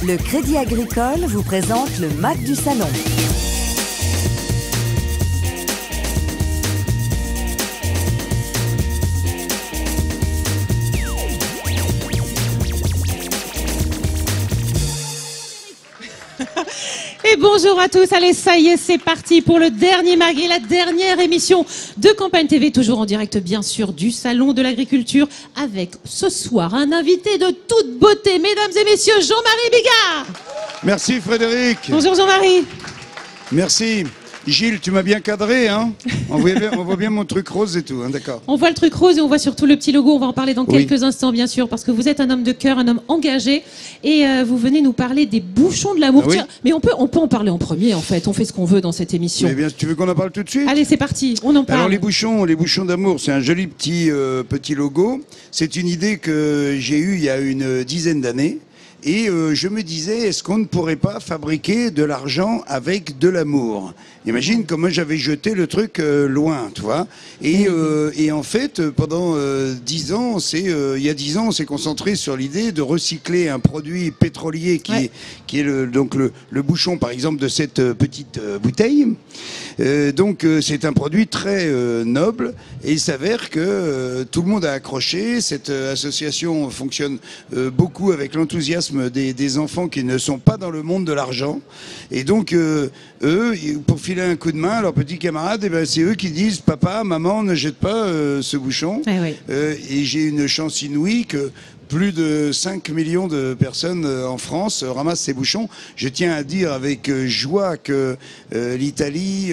Le Crédit Agricole vous présente le Mac du Salon. Et bonjour à tous, allez ça y est, c'est parti pour le dernier Mac et la dernière émission de Campagne TV, toujours en direct bien sûr du Salon de l'Agriculture, avec ce soir un invité de toute beauté, mesdames et messieurs, Jean-Marie Bigard. Merci Frédéric. Bonjour Jean-Marie. Merci. Gilles, tu m'as bien cadré, hein? On voit bien mon truc rose et tout, hein, d'accord. On voit le truc rose et on voit surtout le petit logo, on va en parler dans quelques instants bien sûr, parce que vous êtes un homme de cœur, un homme engagé, et vous venez nous parler des bouchons de l'amour. Ah oui. Tiens, mais on peut en parler en premier en fait, on fait ce qu'on veut dans cette émission. Mais bien, tu veux qu'on en parle tout de suite? Allez, c'est parti, on en parle. Alors les bouchons d'amour, c'est un joli petit logo. C'est une idée que j'ai eue il y a une dizaine d'années. Et je me disais, est-ce qu'on ne pourrait pas fabriquer de l'argent avec de l'amour? Imagine comment j'avais jeté le truc loin, tu vois. Et en fait, pendant 10 ans, il y a 10 ans, on s'est concentré sur l'idée de recycler un produit pétrolier qui est le bouchon, par exemple, de cette petite bouteille. C'est un produit très noble, et il s'avère que tout le monde a accroché. Cette association fonctionne beaucoup avec l'enthousiasme des enfants qui ne sont pas dans le monde de l'argent. Et donc, eux, pour filer un coup de main à leurs petits camarades, eh ben, c'est eux qui disent « Papa, maman, ne jette pas ce bouchon ». Et j'ai une chance inouïe que plus de 5 millions de personnes en France ramassent ces bouchons. Je tiens à dire avec joie que l'Italie,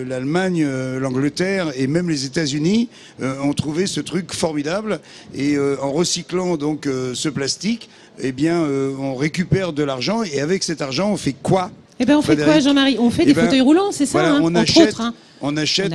l'Allemagne, l'Angleterre et même les États-Unis ont trouvé ce truc formidable. Et en recyclant donc ce plastique, eh bien, on récupère de l'argent. Et avec cet argent, on fait quoi? Eh ben, on fait quoi, Jean-Marie? On fait des fauteuils roulants, c'est ça, voilà, hein, on achète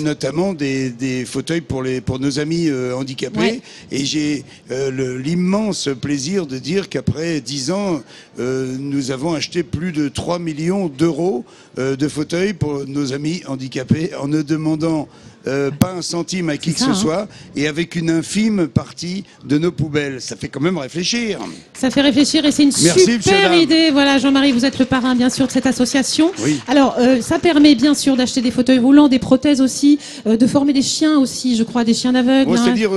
notamment des fauteuils pour nos amis handicapés. Ouais. Et j'ai l'immense plaisir de dire qu'après 10 ans, nous avons acheté plus de 3 millions d'euros de fauteuils pour nos amis handicapés en ne demandant pas un centime à qui que ce soit, et avec une infime partie de nos poubelles. Ça fait quand même réfléchir. Ça fait réfléchir et c'est une super idée. Voilà, Jean-Marie, vous êtes le parrain, bien sûr, de cette association. Oui. Alors, ça permet bien sûr d'acheter des fauteuils roulants, des prothèses aussi, de former des chiens aussi, je crois, des chiens aveugles. Bon, c'est-à-dire,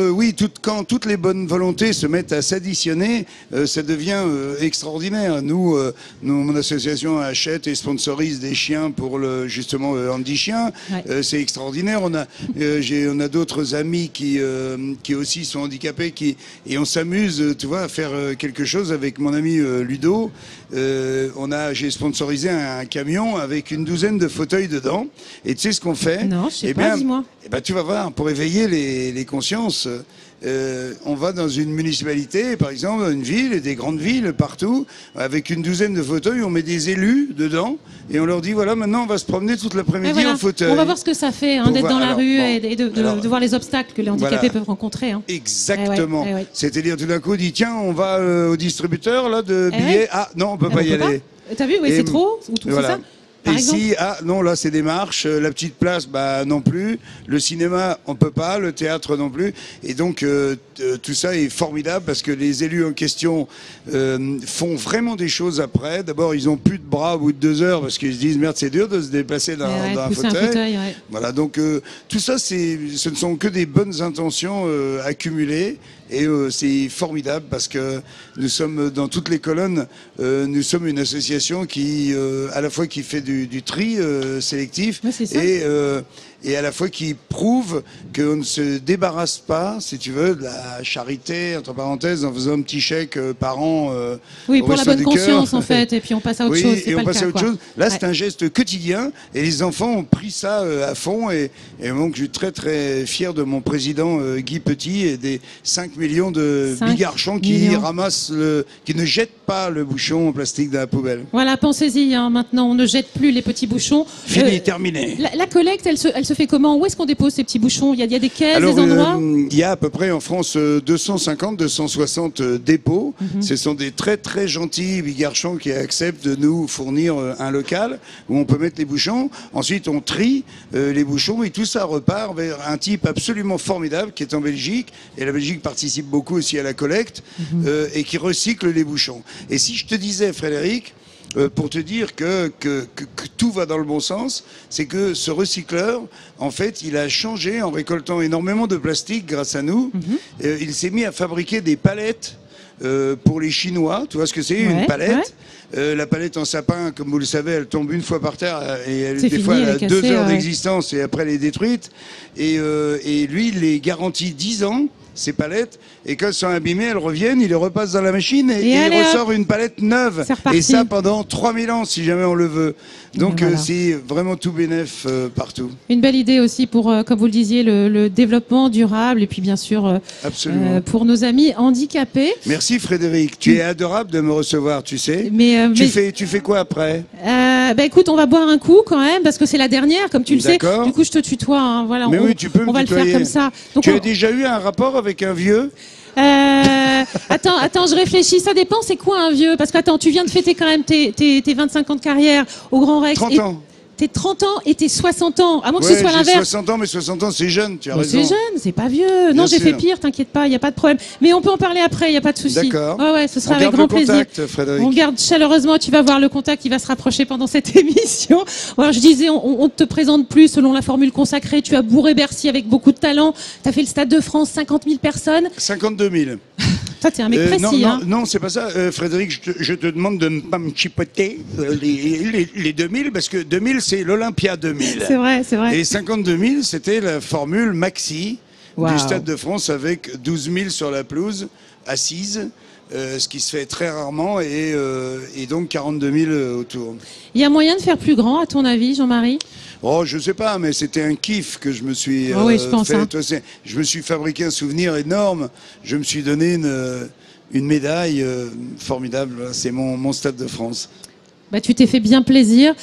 quand toutes les bonnes volontés se mettent à s'additionner, ça devient extraordinaire. Nous, mon association achète et sponsorise des chiens pour justement Handi Chien. Ouais. C'est extraordinaire. On a d'autres amis qui aussi sont handicapés et on s'amuse, tu vois, à faire quelque chose avec mon ami Ludo. J'ai sponsorisé un camion avec une douzaine de fauteuils dedans. Et tu sais ce qu'on fait? Non, je sais pas, dis-moi. Eh ben, tu vas voir, pour éveiller les consciences. On va dans une municipalité, par exemple, dans une ville, et des grandes villes partout, avec une douzaine de fauteuils, on met des élus dedans, et on leur dit, voilà, maintenant on va se promener toute l'après-midi en fauteuil. On va voir ce que ça fait d'être dans la rue et de voir les obstacles que les handicapés peuvent rencontrer. Hein. Exactement. C'est-à-dire, tout d'un coup, on dit, tiens, on va au distributeur là, de billets. Ah non, on peut pas y aller. T'as vu, c'est trop, ou tout ça. Ici, non, là c'est des marches, la petite place, bah non plus, le cinéma on peut pas, le théâtre non plus, et donc tout ça est formidable parce que les élus en question font vraiment des choses après. D'abord, ils ont plus de bras au bout de 2 heures parce qu'ils se disent merde, c'est dur de se déplacer dans un fauteuil. Voilà, donc tout ça, ce ne sont que des bonnes intentions accumulées. Et c'est formidable parce que nous sommes dans toutes les colonnes, nous sommes une association qui à la fois qui fait du tri sélectif et à la fois qui prouve qu'on ne se débarrasse pas, si tu veux, de la charité, entre parenthèses, en faisant un petit chèque par an. Oui, pour la bonne conscience en fait, et puis on passe à autre chose. Et on passe à autre chose. Là, c'est un geste quotidien et les enfants ont pris ça à fond et donc je suis très très fier de mon président Guy Petit et des 5 millions de bigarchons qui ramassent qui ne jettent pas le bouchon en plastique dans la poubelle. Voilà, pensez-y, hein, maintenant on ne jette plus les petits bouchons. Fini, terminé. La collecte, elle se fait comment? Où est-ce qu'on dépose ces petits bouchons? Il y a des caisses, des endroits? Il y a à peu près en France 250-260 dépôts. Ce sont des très très gentils bigarchons qui acceptent de nous fournir un local où on peut mettre les bouchons. Ensuite, on trie les bouchons et tout ça repart vers un type absolument formidable qui est en Belgique. Et la Belgique participe beaucoup aussi à la collecte et qui recycle les bouchons. Et si je te disais, Frédéric, pour te dire que tout va dans le bon sens, c'est que ce recycleur, en fait, il a changé en récoltant énormément de plastique grâce à nous. Il s'est mis à fabriquer des palettes pour les Chinois. Tu vois ce que c'est, une palette? La palette en sapin, comme vous le savez, elle tombe une fois par terre et des fois elle a 2 heures d'existence et après elle est détruite. Et lui, il les garantit 10 ans. Ces palettes, et quand elles sont abîmées, elles reviennent, il les repasse dans la machine et il ressort une palette neuve. Et ça pendant 3000 ans, si jamais on le veut. Donc voilà. C'est vraiment tout bénef partout. Une belle idée aussi pour, comme vous le disiez, le développement durable et puis bien sûr pour nos amis handicapés. Merci Frédéric, tu es adorable de me recevoir, tu sais. Tu fais quoi après? Écoute, on va boire un coup quand même parce que c'est la dernière, comme tu le sais. Du coup, je te tutoie. Hein, voilà, mais oui, tu peux on va le faire comme ça. Donc, tu as déjà eu un rapport avec un vieux? Attends, je réfléchis. Ça dépend, c'est quoi un vieux? Parce que attends, tu viens de fêter quand même tes 25 ans de carrière au Grand Rex. 30 ans. T'es 30 ans et t'es 60 ans. À moins que ce soit l'inverse. 60 ans, mais 60 ans, c'est jeune, tu as raison. C'est jeune, c'est pas vieux. Non, j'ai fait pire, t'inquiète pas, il n'y a pas de problème. Mais on peut en parler après, il n'y a pas de souci. D'accord. Ouais, ce sera avec grand plaisir. Frédéric. On garde chaleureusement, tu vas voir le contact qui va se rapprocher pendant cette émission. Alors, je disais, on ne te présente plus selon la formule consacrée. Tu as bourré Bercy avec beaucoup de talent. Tu as fait le Stade de France, 50 000 personnes. 52 000. Toi, t'es un mec précis. Non, c'est pas ça. Frédéric, je te demande de ne pas me chipoter les 2000, parce que 2000, c'est l'Olympia 2000. C'est vrai, c'est vrai. Et 52 000, c'était la formule maxi du Stade de France avec 12 000 sur la pelouse, assise. Ce qui se fait très rarement, et donc 42 000 autour. Il y a moyen de faire plus grand, à ton avis, Jean-Marie? Oh, je sais pas, mais c'était un kiff que je me suis oui, je pense, fait. Toi, je me suis fabriqué un souvenir énorme. Je me suis donné une médaille formidable. C'est mon Stade de France. Tu t'es fait bien plaisir.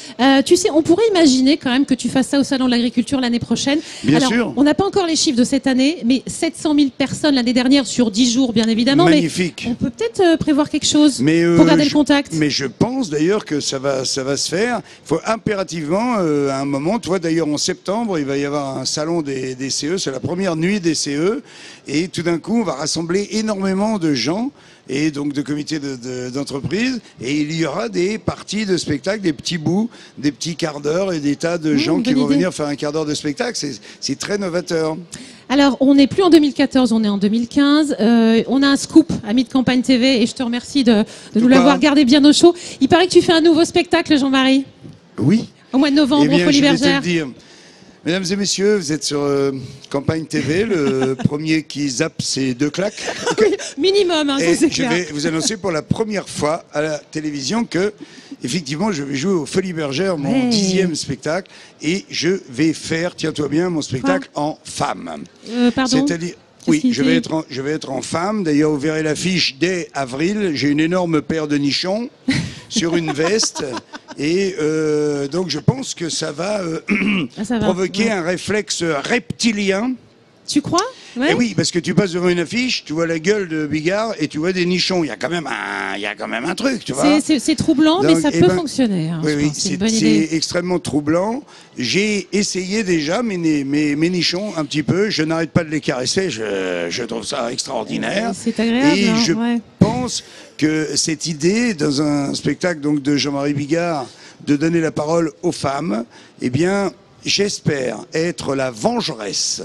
Tu sais, on pourrait imaginer quand même que tu fasses ça au Salon de l'Agriculture l'année prochaine. Bien sûr. On n'a pas encore les chiffres de cette année, mais 700 000 personnes l'année dernière sur 10 jours, bien évidemment. Magnifique. Mais on peut peut-être prévoir quelque chose pour garder le contact. Mais je pense d'ailleurs que ça va se faire. Il faut impérativement, à un moment, tu vois, d'ailleurs en septembre, il va y avoir un salon des CE. C'est la première nuit des CE. Et tout d'un coup, on va rassembler énormément de gens et donc de comités d'entreprise, et il y aura des parties de spectacle, des petits bouts, des petits quarts d'heure et des tas de gens qui vont venir faire un quart d'heure de spectacle. C'est très novateur. Alors, on n'est plus en 2014, on est en 2015. On a un scoop, ami de Campagne TV, et je te remercie de nous l'avoir gardé bien au chaud. Il paraît que tu fais un nouveau spectacle, Jean-Marie. Oui. Au mois de novembre, au Folies Bergère. Mesdames et messieurs, vous êtes sur Campagne TV, le premier qui zappe ses 2 claques. Oui, minimum, hein, et ça, je vais vous annoncer pour la première fois à la télévision que, effectivement, je vais jouer au Folies Bergère, mon 10e spectacle, et je vais faire, tiens-toi bien, mon spectacle en femme. Pardon. C'est-à-dire, oui, je vais être en femme. D'ailleurs, vous verrez l'affiche dès avril. J'ai une énorme paire de nichons sur une veste. Et donc je pense que ça va provoquer un réflexe reptilien. Tu crois? Ouais. Et oui, parce que tu passes devant une affiche, tu vois la gueule de Bigard et tu vois des nichons. Il y a quand même un truc, tu vois. C'est troublant, donc, mais ça peut fonctionner. Hein, oui, c'est extrêmement troublant. J'ai essayé déjà mes nichons un petit peu. Je n'arrête pas de les caresser. Je trouve ça extraordinaire. C'est agréable. Et hein, je pense que cette idée, dans un spectacle donc de Jean-Marie Bigard, de donner la parole aux femmes, eh bien, j'espère être la vengeresse.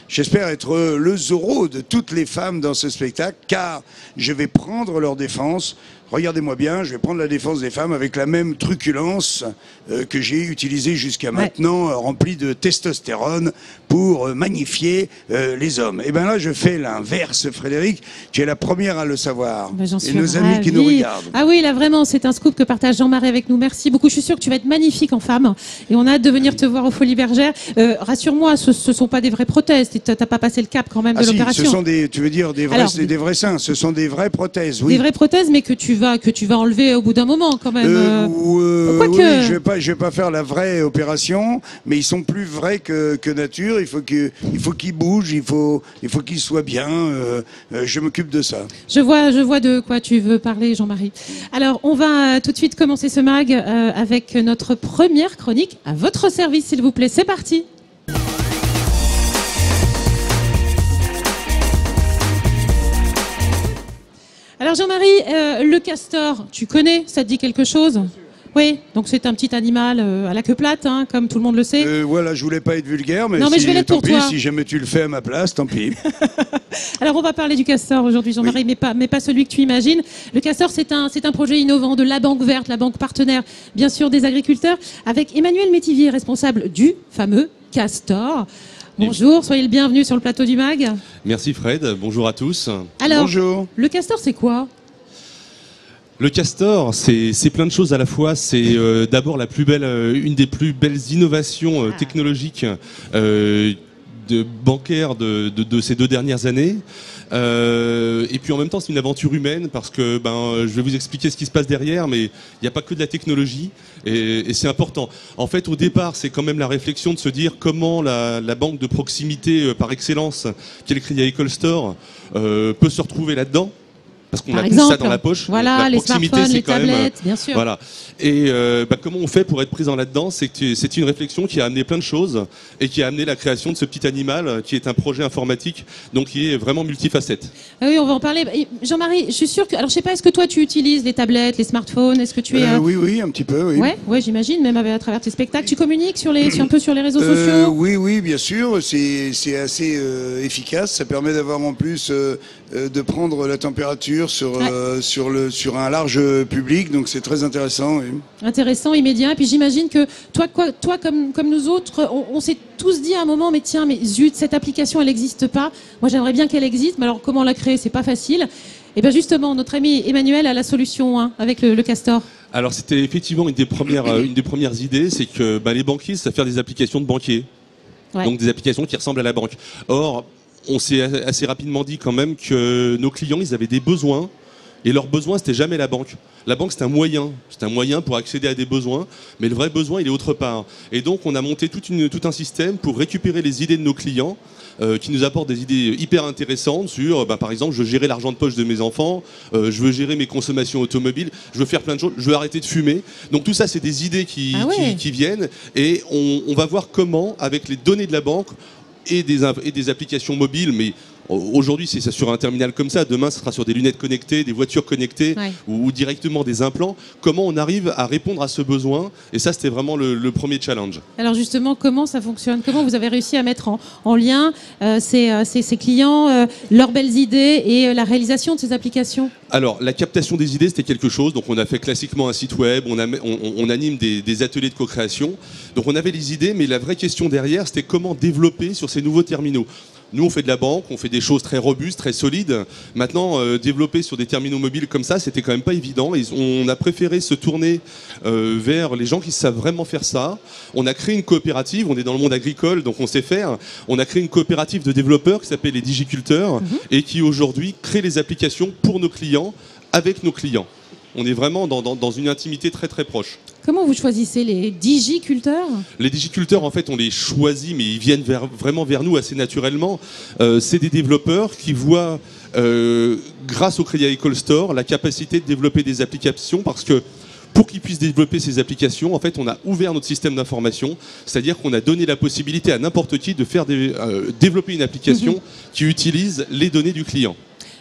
J'espère être le Zorro de toutes les femmes dans ce spectacle, car je vais prendre leur défense. Regardez-moi bien, je vais prendre la défense des femmes avec la même truculence que j'ai utilisée jusqu'à maintenant, remplie de testostérone pour magnifier les hommes. Et bien là, je fais l'inverse, Frédéric. Tu es la première à le savoir. Et nos amis qui nous regardent. Ah oui, là vraiment, c'est un scoop que partage Jean-Marie avec nous. Merci beaucoup. Je suis sûre que tu vas être magnifique en femme. Et on a hâte de venir te voir aux Folies Bergères. Rassure-moi, ce ne sont pas des vraies prothèses. Tu n'as pas passé le cap quand même de l'opération. Ce sont tu veux dire des vrais seins. Ce sont des vraies prothèses, oui. Des vraies prothèses, mais que tu vas enlever au bout d'un moment quand même. Oui, je vais pas faire la vraie opération, mais ils sont plus vrais que nature. Il faut qu'ils bougent, il faut qu'ils soient bien. Je m'occupe de ça. Je vois de quoi tu veux parler, Jean-Marie. Alors, on va tout de suite commencer ce mag avec notre première chronique. À votre service, s'il vous plaît. C'est parti. Alors Jean-Marie, le castor, tu connais, ça te dit quelque chose? Oui, donc c'est un petit animal à la queue plate, hein, comme tout le monde le sait. Voilà, je voulais pas être vulgaire, mais, Non, mais je vais l'être tant pour pis, toi. si jamais tu le fais à ma place, tant pis. Alors on va parler du castor aujourd'hui, Jean-Marie, Oui. mais pas celui que tu imagines. Le castor, c'est un projet innovant de la Banque Verte, la banque partenaire, bien sûr, des agriculteurs, avec Emmanuel Métivier, responsable du fameux castor. Bonjour, soyez le bienvenu sur le plateau du MAG. Merci Fred, bonjour à tous. Alors, Bonjour. le castor, c'est quoi? Le castor, c'est plein de choses à la fois. C'est d'abord une des plus belles innovations technologiques bancaires de ces 2 dernières années. Et puis en même temps, c'est une aventure humaine parce que je vais vous expliquer ce qui se passe derrière, mais il n'y a pas que de la technologie et c'est important. En fait, au départ, c'est quand même la réflexion de se dire comment la banque de proximité par excellence, qui est le Crédit Agricole Store, peut se retrouver là-dedans. Parce qu'on a tout ça dans la poche. Voilà, les smartphones, les tablettes, bien sûr. Voilà. Et comment on fait pour être présent là-dedans? C'est une réflexion qui a amené plein de choses et qui a amené la création de ce petit animal qui est un projet informatique, donc qui est vraiment multifacette. Ah oui, on va en parler. Jean-Marie, je suis sûre que... Alors, je sais pas, est-ce que toi, tu utilises les tablettes, les smartphones? Est-ce que tu es... Oui, un petit peu, oui. Ouais, j'imagine, même à travers tes spectacles. Tu communiques un peu sur les réseaux sociaux? Oui, bien sûr. C'est assez efficace. Ça permet d'avoir en plus de prendre la température sur un large public. Donc c'est très intéressant. Oui. Intéressant, immédiat. Et puis j'imagine que toi comme nous autres, on s'est tous dit à un moment, mais tiens, mais zut, cette application, elle n'existe pas. Moi, j'aimerais bien qu'elle existe, mais alors comment la créer? C'est pas facile. Et bien justement, notre ami Emmanuel a la solution avec le castor. Alors c'était effectivement une des premières idées, c'est que les banquiers savent faire des applications de banquiers. Ouais. Donc des applications qui ressemblent à la banque. Or, on s'est assez rapidement dit quand même que nos clients, ils avaient des besoins, et leurs besoins, c'était jamais la banque. La banque, c'est un moyen pour accéder à des besoins, mais le vrai besoin, il est autre part. Et donc, on a monté tout un système pour récupérer les idées de nos clients, qui nous apportent des idées hyper intéressantes sur, par exemple, je veux gérer l'argent de poche de mes enfants, je veux gérer mes consommations automobiles, je veux faire plein de choses, je veux arrêter de fumer. Donc tout ça, c'est des idées qui viennent, et on va voir comment, avec les données de la banque, et des applications mobiles, mais aujourd'hui c'est sur un terminal comme ça, demain ce sera sur des lunettes connectées, des voitures connectées, ou directement des implants. Comment on arrive à répondre à ce besoin? Et ça, c'était vraiment le premier challenge. Alors justement, comment ça fonctionne? Comment vous avez réussi à mettre en lien ces clients, leurs belles idées et la réalisation de ces applications? Alors, la captation des idées, c'était quelque chose. Donc, on a fait classiquement un site web, on anime des ateliers de co-création. Donc, on avait les idées, mais la vraie question derrière, c'était comment développer sur ces nouveaux terminaux. Nous, on fait de la banque, on fait des choses très robustes, très solides. Maintenant, développer sur des terminaux mobiles comme ça, c'était quand même pas évident. Et on a préféré se tourner vers les gens qui savent vraiment faire ça. On a créé une coopérative, on est dans le monde agricole, donc on sait faire. On a créé une coopérative de développeurs qui s'appelle les Digiculteurs et qui aujourd'hui crée les applications pour nos clients, avec nos clients. On est vraiment dans une intimité très très proche. Comment vous choisissez les digiculteurs? Les digiculteurs, en fait, on les choisit, mais ils viennent vraiment vers nous assez naturellement. C'est des développeurs qui voient, grâce au Crédit Agricole Store, la capacité de développer des applications, parce que pour qu'ils puissent développer ces applications, en fait, on a ouvert notre système d'information, c'est-à-dire qu'on a donné la possibilité à n'importe qui de faire développer une application qui utilise les données du client.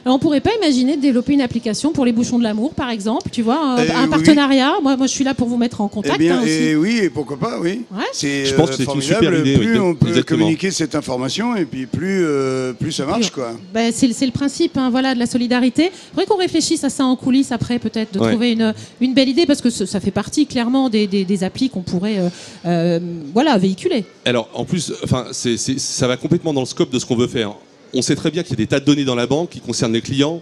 Alors on pourrait pas imaginer de développer une application pour les bouchons de l'amour, par exemple, tu vois, un partenariat. Moi, je suis là pour vous mettre en contact. Et oui, et pourquoi pas, oui. Ouais. Je pense que c'est une super idée. Plus on peut exactement communiquer cette information, et puis plus ça marche, quoi. C'est le principe, de la solidarité. Il faudrait qu'on réfléchisse à ça en coulisses après, peut-être, de trouver une belle idée, parce que ça fait partie clairement des applis qu'on pourrait, véhiculer. Alors, en plus, ça va complètement dans le scope de ce qu'on veut faire. On sait très bien qu'il y a des tas de données dans la banque qui concernent les clients,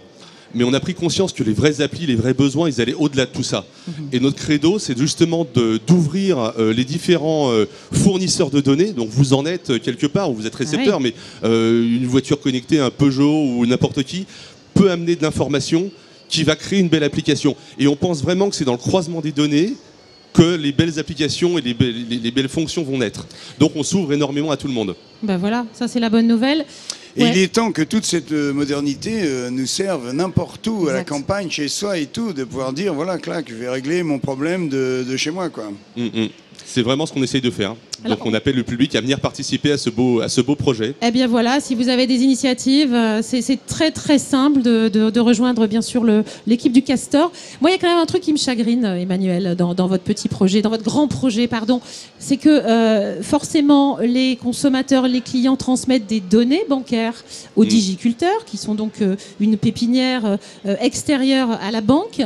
mais on a pris conscience que les vraies applis, les vrais besoins, ils allaient au-delà de tout ça. Et notre credo, c'est justement d'ouvrir les différents fournisseurs de données. Donc vous en êtes quelque part, où vous êtes récepteur, mais une voiture connectée, un Peugeot ou n'importe qui, peut amener de l'information qui va créer une belle application. Et on pense vraiment que c'est dans le croisement des données que les belles applications et les belles fonctions vont naître. Donc on s'ouvre énormément à tout le monde. Ben voilà, ça c'est la bonne nouvelle. Et il est temps que toute cette modernité nous serve n'importe où, à la campagne, chez soi et tout, de pouvoir dire, voilà, clac, je vais régler mon problème de chez moi, quoi. C'est vraiment ce qu'on essaye de faire. Alors, Donc on appelle le public à venir participer à ce beau projet. Eh bien voilà, si vous avez des initiatives, c'est très très simple de rejoindre bien sûr l'équipe du Castor. Moi, il y a quand même un truc qui me chagrine, Emmanuel, dans votre petit projet, dans votre grand projet, pardon. C'est que forcément, les consommateurs, les clients transmettent des données bancaires aux digiculteurs, qui sont donc une pépinière extérieure à la banque.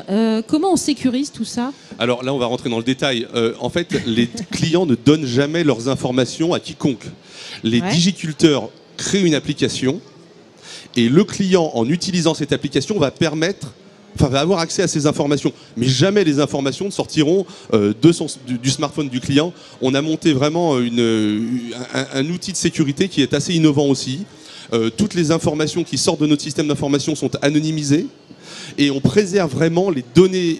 Comment on sécurise tout ça ? Alors là, on va rentrer dans le détail. En fait, les clients ne donnent jamais leurs informations à quiconque. Les digiculteurs créent une application et le client, en utilisant cette application, va avoir accès à ces informations. Mais jamais les informations ne sortiront du smartphone du client. On a monté vraiment un outil de sécurité qui est assez innovant aussi. Toutes les informations qui sortent de notre système d'information sont anonymisées. Et on préserve vraiment les données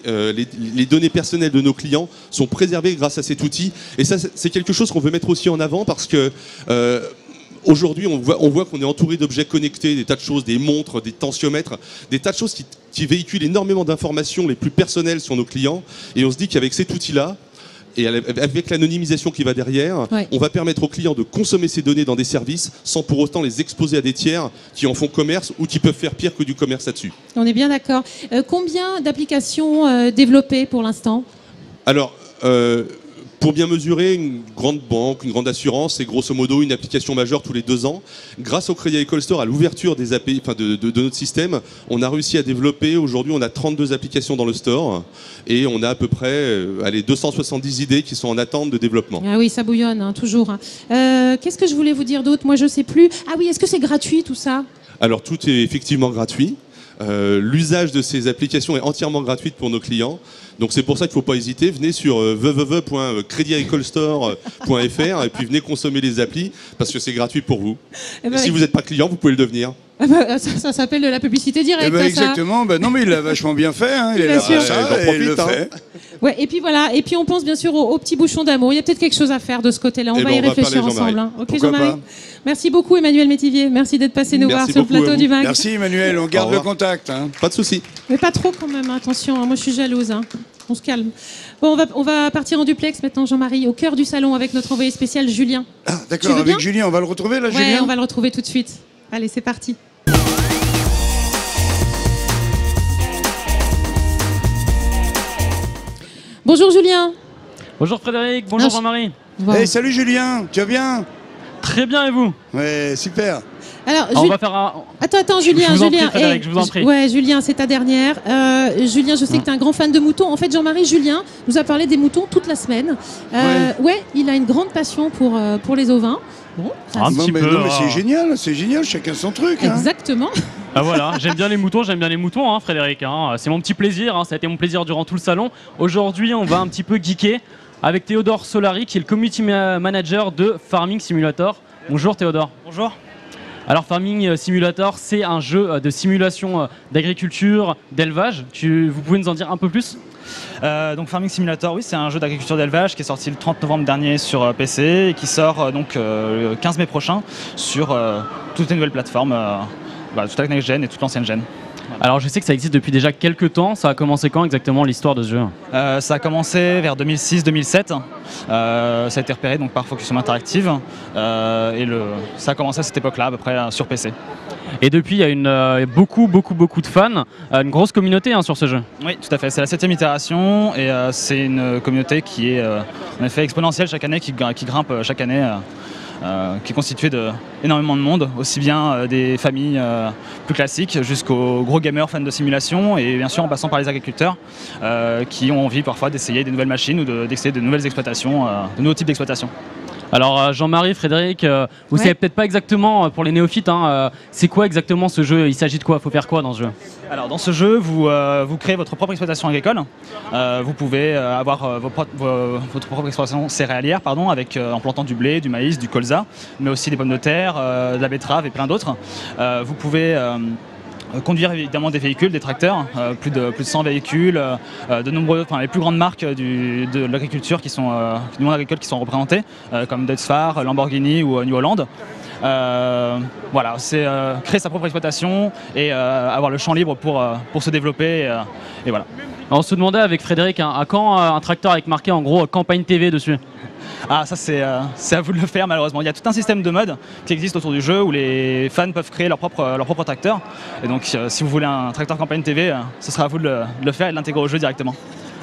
personnelles de nos clients sont préservées grâce à cet outil. Et ça, c'est quelque chose qu'on veut mettre aussi en avant parce que aujourd'hui, on voit qu'on est entouré d'objets connectés, des tas de choses, des montres, des tensiomètres, des tas de choses qui véhiculent énormément d'informations les plus personnelles sur nos clients. Et on se dit qu'avec cet outil-là, et avec l'anonymisation qui va derrière, on va permettre aux clients de consommer ces données dans des services sans pour autant les exposer à des tiers qui en font commerce ou qui peuvent faire pire que du commerce là-dessus. On est bien d'accord. Combien d'applications développées pour l'instant ? Alors, pour bien mesurer, une grande banque, une grande assurance, c'est grosso modo une application majeure tous les 2 ans. Grâce au Crédit Agricole Store, à l'ouverture des API, de notre système, on a réussi à développer, aujourd'hui on a 32 applications dans le store et on a à peu près 270 idées qui sont en attente de développement. Ah oui, ça bouillonne, hein, toujours. Qu'est-ce que je voulais vous dire d'autre ? Moi je sais plus. Ah oui, est-ce que c'est gratuit tout ça ? Alors tout est effectivement gratuit. L'usage de ces applications est entièrement gratuit pour nos clients. Donc c'est pour ça qu'il ne faut pas hésiter. Venez sur www.creditagricolestore.fr et puis venez consommer les applis parce que c'est gratuit pour vous. Et si vous n'êtes pas client, vous pouvez le devenir. Ça s'appelle de la publicité directe. Exactement. Non mais il l'a vachement bien fait. Hein. Il est là pour ça. Il le fait. Ouais, et puis voilà. Et puis on pense bien sûr aux petits bouchons d'amour. Il y a peut-être quelque chose à faire de ce côté-là. On va y réfléchir ensemble. Hein. Ok, Jean-Marie. Merci beaucoup, Emmanuel Métivier. Merci d'être passé nous voir sur le plateau du MAG. Merci, Emmanuel. On garde le contact. Hein. Pas de souci. Mais pas trop quand même. Attention. Moi, je suis jalouse. Hein. On se calme. Bon, on va partir en duplex maintenant, Jean-Marie, au cœur du salon avec notre envoyé spécial Julien. Ah, d'accord. Avec Julien, on va le retrouver là, Julien. Ouais, on va le retrouver tout de suite. Allez, c'est parti. Bonjour Julien. Bonjour Frédéric, bonjour Jean-Marie. Hey, salut Julien, tu vas bien ? Très bien et vous ? Ouais, super. Alors, on va faire un... Attends, Julien. Je vous en prie, Frédéric, je vous en prie. Ouais, Julien, c'est ta dernière. Julien, je sais que tu es un grand fan de moutons. En fait, Jean-Marie, Julien nous a parlé des moutons toute la semaine. Ouais, il a une grande passion pour les ovins. Bon, mais c'est génial, chacun son truc. Exactement. Ah voilà, j'aime bien les moutons, hein, Frédéric. Hein. C'est mon petit plaisir, hein. Ça a été mon plaisir durant tout le salon. Aujourd'hui, on va un petit peu geeker avec Théodore Solari, qui est le community manager de Farming Simulator. Bonjour Théodore. Bonjour. Alors Farming Simulator, c'est un jeu de simulation d'agriculture, d'élevage. Vous pouvez nous en dire un peu plus ? Donc Farming Simulator, oui, c'est un jeu d'agriculture d'élevage qui est sorti le 30 novembre dernier sur PC et qui sort le 15 mai prochain sur toutes les nouvelles plateformes, toute la next gen et toute l'ancienne gen. Alors je sais que ça existe depuis déjà quelques temps. Ça a commencé quand exactement l'histoire de ce jeu ? Ça a commencé vers 2006-2007. Ça a été repéré donc, par Focus Home Interactive et ça a commencé à cette époque-là à peu près sur PC. Et depuis, il y a beaucoup de fans, une grosse communauté sur ce jeu. Oui, tout à fait. C'est la 7e itération et c'est une communauté qui est en effet exponentielle chaque année, qui grimpe chaque année. Qui est constitué d'énormément de monde, aussi bien des familles plus classiques jusqu'aux gros gamers fans de simulation et bien sûr en passant par les agriculteurs qui ont envie parfois d'essayer des nouvelles machines ou d'essayer de nouvelles exploitations, de nouveaux types d'exploitation. Alors Jean-Marie, Frédéric, vous savez peut-être pas exactement pour les néophytes, c'est quoi exactement ce jeu ? Il s'agit de quoi ? Il faut faire quoi dans ce jeu ? Alors dans ce jeu, vous créez votre propre exploitation agricole. Vous pouvez avoir votre propre exploitation céréalière, avec en plantant du blé, du maïs, du colza, mais aussi des pommes de terre, de la betterave et plein d'autres. Vous pouvez conduire évidemment des véhicules, des tracteurs, plus de 100 véhicules, les plus grandes marques de l'agriculture du monde agricole qui sont représentées, comme Deutz-Fahr, Lamborghini ou New Holland. Voilà, c'est créer sa propre exploitation et avoir le champ libre pour se développer. Et voilà. On se demandait avec Frédéric, à quand un tracteur avec marqué en gros campagne TV dessus? Ah, ça c'est à vous de le faire malheureusement. Il y a tout un système de mode qui existe autour du jeu où les fans peuvent créer leur propre tracteur. Et donc si vous voulez un tracteur campagne TV, ce sera à vous de le faire et de l'intégrer au jeu directement.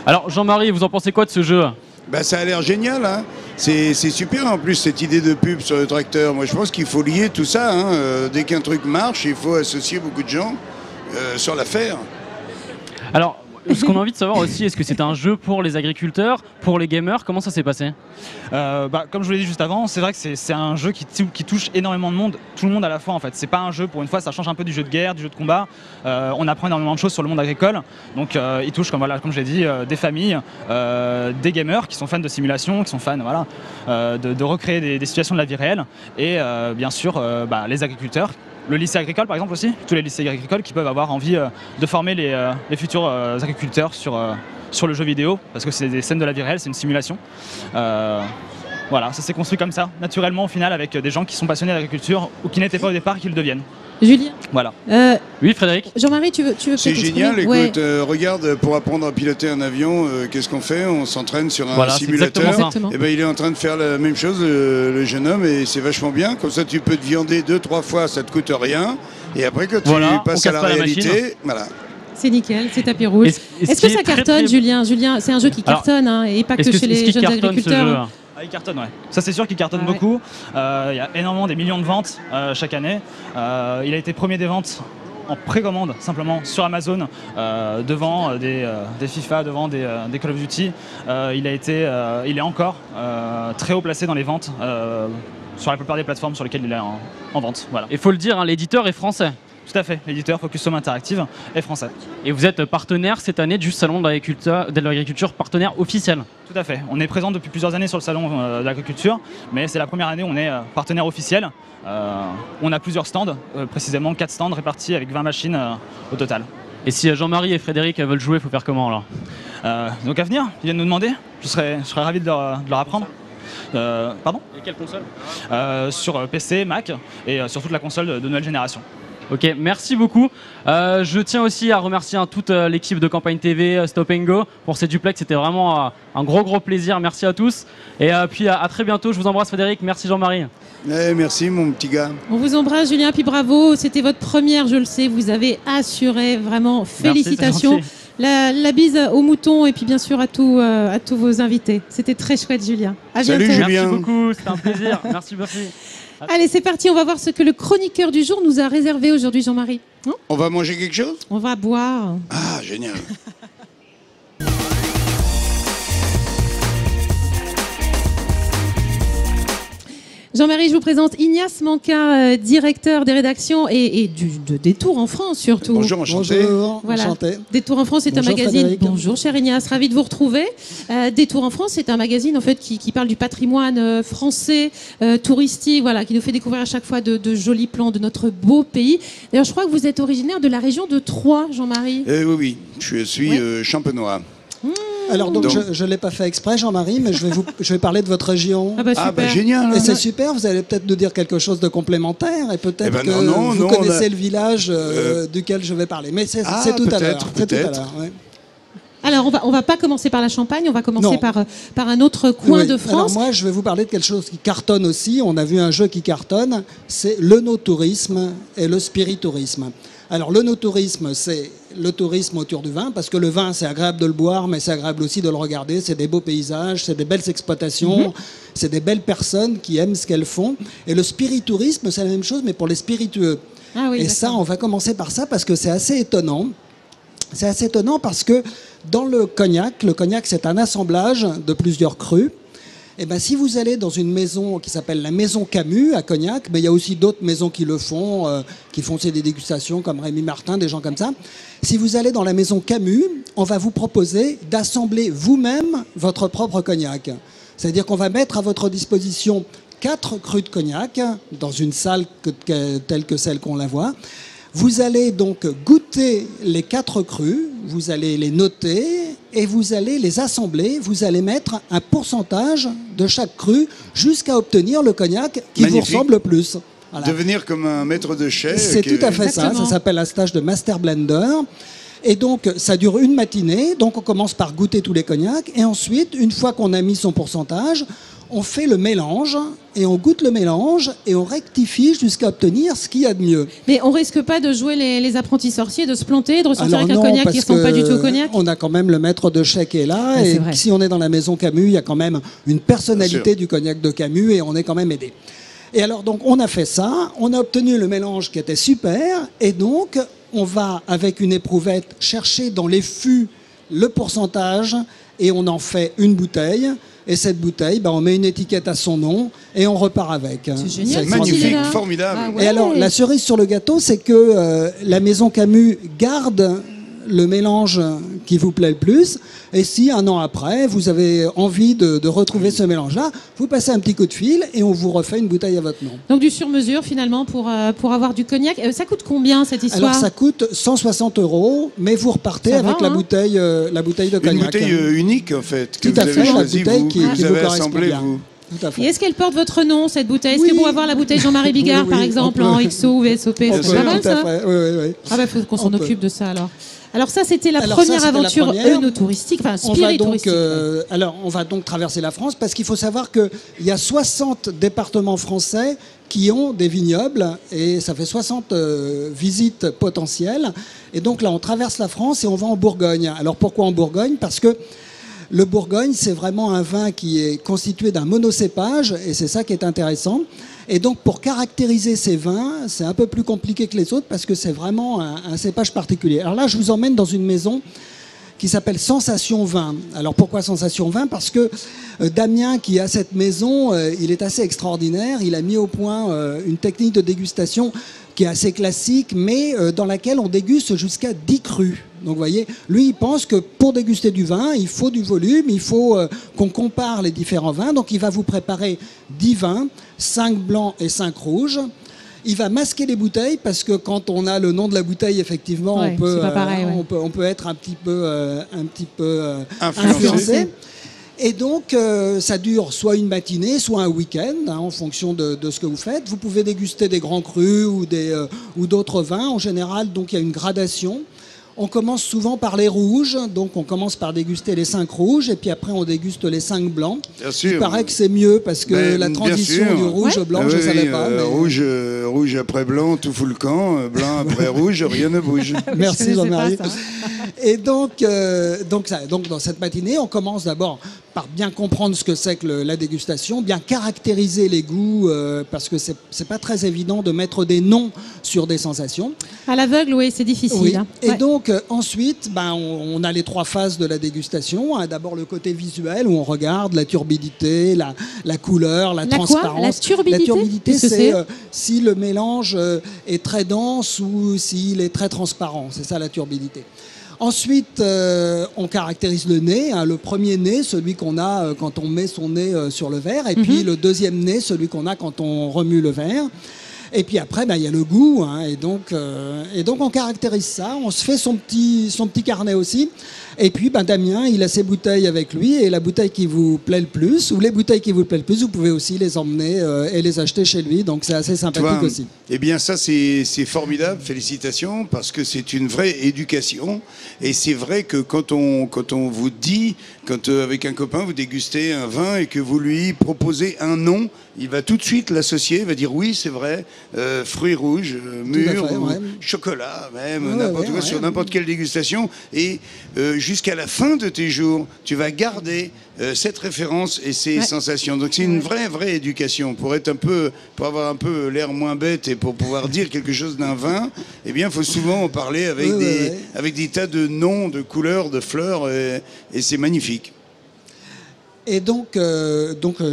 Alors Jean-Marie, vous en pensez quoi de ce jeu? Bah, ça a l'air génial, hein. C'est super en plus cette idée de pub sur le tracteur. Moi je pense qu'il faut lier tout ça, hein. Dès qu'un truc marche, il faut associer beaucoup de gens sur l'affaire. Alors, ce qu'on a envie de savoir aussi, est-ce que c'est un jeu pour les agriculteurs, pour les gamers? Comment ça s'est passé? Comme je vous l'ai dit juste avant, c'est vrai que c'est un jeu qui touche énormément de monde, tout le monde à la fois en fait. C'est pas un jeu, pour une fois, ça change un peu du jeu de guerre, du jeu de combat. On apprend énormément de choses sur le monde agricole. Donc il touche, comme je l'ai dit, des familles, des gamers qui sont fans de simulation, qui sont fans de recréer des situations de la vie réelle. Et bien sûr, les agriculteurs. Le lycée agricole par exemple aussi, tous les lycées agricoles qui peuvent avoir envie de former les futurs agriculteurs sur le jeu vidéo, parce que c'est des scènes de la vie réelle, c'est une simulation. Voilà, ça s'est construit comme ça, naturellement au final, avec des gens qui sont passionnés d'agriculture ou qui n'étaient pas au départ, qui le deviennent. Julien. Voilà. Oui, Frédéric. Jean-Marie, tu veux C'est génial, ouais. écoute, regarde, pour apprendre à piloter un avion, qu'est-ce qu'on fait? On s'entraîne sur un simulateur. Exactement. Et ben, il est en train de faire la même chose, le jeune homme, et c'est vachement bien. Comme ça, tu peux te viander 2-3 fois, ça te coûte rien. Et après, quand tu passes à la réalité, voilà. C'est nickel, c'est tapis rouge. Est-ce que ça cartonne, Julien? Julien, c'est un jeu qui cartonne, hein, et pas que chez les jeunes agriculteurs. Il cartonne, ouais. Ça c'est sûr qu'il cartonne beaucoup. Il y a énormément des millions de ventes chaque année. Il a été premier des ventes en précommande simplement sur Amazon devant des FIFA, devant des Call of Duty. Il est encore très haut placé dans les ventes sur la plupart des plateformes sur lesquelles il est en vente. Voilà. Il faut le dire, hein, l'éditeur est français. Tout à fait, l'éditeur Focus Home Interactive est français. Et vous êtes partenaire cette année du Salon de l'agriculture, partenaire officiel. Tout à fait, on est présent depuis plusieurs années sur le Salon de l'agriculture, mais c'est la première année où on est partenaire officiel. On a plusieurs stands, précisément 4 stands répartis avec 20 machines au total. Et si Jean-Marie et Frédéric veulent jouer, il faut faire comment alors? Donc à venir, ils viennent nous demander, je serais ravi de leur apprendre. Pardon? Et quelle console? Sur PC, Mac et sur toute la console de nouvelle génération. Ok, merci beaucoup. Je tiens aussi à remercier toute l'équipe de Campagne TV, Stop & Go pour ces duplex. C'était vraiment un gros plaisir. Merci à tous. Et puis à très bientôt. Je vous embrasse, Frédéric. Merci, Jean-Marie. Merci, mon petit gars. On vous embrasse, Julien. Puis bravo. C'était votre première, je le sais. Vous avez assuré. Vraiment, félicitations. Merci, la bise aux moutons et puis bien sûr à tous vos invités. C'était très chouette, Julien. À Salut, bientôt. Julien. Merci beaucoup. C'était un plaisir. Merci. Allez, c'est parti, on va voir ce que le chroniqueur du jour nous a réservé aujourd'hui, Jean-Marie. On va manger quelque chose? On va boire. Ah, génial. Jean-Marie, je vous présente Ignace Manca, directeur des rédactions et de Détour en France surtout. Bonjour, enchanté. Bonjour, Voilà. enchanté. Détour en France, c'est un Bonjour, magazine. Frédéric. Bonjour, cher Ignace, ravi de vous retrouver. Détour en France, c'est un magazine en fait qui parle du patrimoine français, touristique, voilà, qui nous fait découvrir à chaque fois de jolis plans de notre beau pays. D'ailleurs, je crois que vous êtes originaire de la région de Troyes, Jean-Marie. Oui, je suis champenois. Alors donc je ne l'ai pas fait exprès, Jean-Marie, mais je vais parler de votre région. Ah bah super. Ah bah génial. Et c'est super, vous allez peut-être nous dire quelque chose de complémentaire et peut-être Eh ben que non, vous non, connaissez le village duquel je vais parler. Mais c'est tout à l'heure. C'est tout à l'heure, ouais. Alors, on va pas commencer par la Champagne, on va commencer par un autre coin Oui. de France. Alors moi, je vais vous parler de quelque chose qui cartonne aussi. On a vu un jeu qui cartonne, c'est le no-tourisme et le spiritourisme. Alors le no-tourisme, c'est le tourisme autour du vin, parce que le vin, c'est agréable de le boire, mais c'est agréable aussi de le regarder. C'est des beaux paysages, c'est des belles exploitations, c'est des belles personnes qui aiment ce qu'elles font. Et le spiritourisme, c'est la même chose, mais pour les spiritueux. Ah oui, et ça, on va commencer par ça, parce que c'est assez étonnant. C'est assez étonnant parce que dans le cognac, c'est un assemblage de plusieurs crus. Et ben, si vous allez dans une maison qui s'appelle la Maison Camus à Cognac, mais il y a aussi d'autres maisons qui le font, qui font aussi des dégustations comme Rémi Martin, des gens comme ça. Si vous allez dans la Maison Camus, on va vous proposer d'assembler vous-même votre propre cognac. C'est-à-dire qu'on va mettre à votre disposition 4 crus de cognac dans une salle telle que celle qu'on la voit. Vous allez donc goûter les 4 crus, vous allez les noter et vous allez les assembler. Vous allez mettre un pourcentage de chaque cru jusqu'à obtenir le cognac qui vous ressemble le plus. Voilà. Devenir comme un maître de chai. C'est tout à fait ça. Ça s'appelle un stage de Master Blender. Et donc, ça dure une matinée. Donc, on commence par goûter tous les cognacs. Et ensuite, une fois qu'on a mis son pourcentage, on fait le mélange et on goûte le mélange et on rectifie jusqu'à obtenir ce qu'il y a de mieux. Mais on risque pas de jouer les apprentis sorciers, de se planter, de ressortir avec un cognac qui ne ressemble pas du tout au cognac? On a quand même le maître de chai qui est là. Ah, et vrai. si on est dans la maison Camus, il y a quand même une personnalité du cognac de Camus et on est quand même aidé. Et alors, donc, on a fait ça. On a obtenu le mélange qui était super. Et donc, on va, avec une éprouvette, chercher dans les fûts le pourcentage et on en fait une bouteille. Et cette bouteille, on met une étiquette à son nom et on repart avec. C'est génial. Magnifique, formidable. Ah ouais. Et alors, la cerise sur le gâteau, c'est que la maison Camus garde le mélange qui vous plaît le plus. Et si, un an après, vous avez envie de retrouver ce mélange-là, vous passez un petit coup de fil et on vous refait une bouteille à votre nom. Donc du sur-mesure finalement pour avoir du cognac. Ça coûte combien cette histoire? Alors ça coûte 160 €, mais vous repartez Ça avec va, la bouteille de cognac. Une bouteille unique en fait, que Tout vous à avez fait, la choisi, bouteille vous, qui que vous vous avez correspond assemblé, bien. vous. Tout à fait. Et est-ce qu'elle porte votre nom cette bouteille? Est-ce Oui. qu'on peut avoir la bouteille Jean-Marie Bigard Oui, par oui, exemple on en peut. XO ou VSOP? On C'est peut, pas mal tout à ça? fait. Oui. Ah bah faut qu'on s'en On peut. occupe de ça alors. Alors ça c'était la Alors, première ça, c'était la aventure première. œnotouristique, enfin On va donc, spiritouristique. on va donc traverser la France parce qu'il faut savoir qu'il y a 60 départements français qui ont des vignobles et ça fait 60 visites potentielles. Et donc là, on traverse la France et on va en Bourgogne. Alors pourquoi en Bourgogne? Parce que le Bourgogne, c'est vraiment un vin qui est constitué d'un monocépage et c'est ça qui est intéressant. Et donc, pour caractériser ces vins, c'est un peu plus compliqué que les autres parce que c'est vraiment un cépage particulier. Alors là, je vous emmène dans une maison qui s'appelle Sensation Vin. Alors pourquoi Sensation Vin? Parce que Damien, qui a cette maison, il est assez extraordinaire. Il a mis au point une technique de dégustation qui est assez classique, mais dans laquelle on déguste jusqu'à 10 crus. Donc vous voyez, lui, il pense que pour déguster du vin, il faut du volume, il faut qu'on compare les différents vins. Donc il va vous préparer 10 vins, 5 blancs et 5 rouges. Il va masquer les bouteilles parce que quand on a le nom de la bouteille, effectivement, Ouais, c'est pas pareil, ouais. on peut être un petit peu Influencé. influencé. Et donc, ça dure soit une matinée, soit un week-end, en fonction de ce que vous faites. Vous pouvez déguster des grands crus ou d'autres vins. En général, donc, il y a une gradation. On commence souvent par les rouges, donc on commence par déguster les 5 rouges, et puis après on déguste les 5 blancs. Bien sûr. Il paraît que c'est mieux, parce que Ben, la bien transition sûr. du rouge au blanc, Ah je ne oui, savais pas. Mais... rouge après blanc, tout fout le camp. Blanc après rouge, rien ne bouge. Merci Je sais Jean-Marie. pas ça. Et donc dans cette matinée, on commence d'abord par bien comprendre ce que c'est que la dégustation, bien caractériser les goûts, parce que c'est pas très évident de mettre des noms sur des sensations. À l'aveugle, oui, c'est difficile. Oui. hein. Et Ouais. donc ensuite, on a les 3 phases de la dégustation. Hein. D'abord le côté visuel où on regarde la turbidité, la couleur, la La quoi? transparence. La turbidité La turbidité, Qu'est-ce que c'est c'est si le mélange est très dense ou s'il est très transparent. C'est ça la turbidité. Ensuite, on caractérise le nez, hein, le premier nez, celui qu'on a quand on met son nez sur le verre, et puis le deuxième nez, celui qu'on a quand on remue le verre. Et puis après, il y a le goût, hein, et donc on caractérise ça, on se fait son petit carnet aussi. Et puis Damien, il a ses bouteilles avec lui, et la bouteille qui vous plaît le plus, ou les bouteilles qui vous plaît le plus, vous pouvez aussi les emmener et les acheter chez lui, donc c'est assez sympathique Toi, aussi. Eh bien, ça, c'est formidable. Félicitations, parce que c'est une vraie éducation. Et c'est vrai que quand on vous dit, quand avec un copain, vous dégustez un vin et que vous lui proposez un nom, il va tout de suite l'associer, il va dire oui, c'est vrai, fruits rouges, mûrs, fait, ou ouais. chocolat, même, Ouais, n'importe ouais, quoi, ouais. sur n'importe quelle dégustation. Et jusqu'à la fin de tes jours, tu vas garder cette référence et ces sensations. Donc c'est une vraie éducation. Pour avoir un peu l'air moins bête et pour pouvoir dire quelque chose d'un vin, eh bien, il faut souvent en parler avec avec des tas de noms, de couleurs, de fleurs, et c'est magnifique. Et donc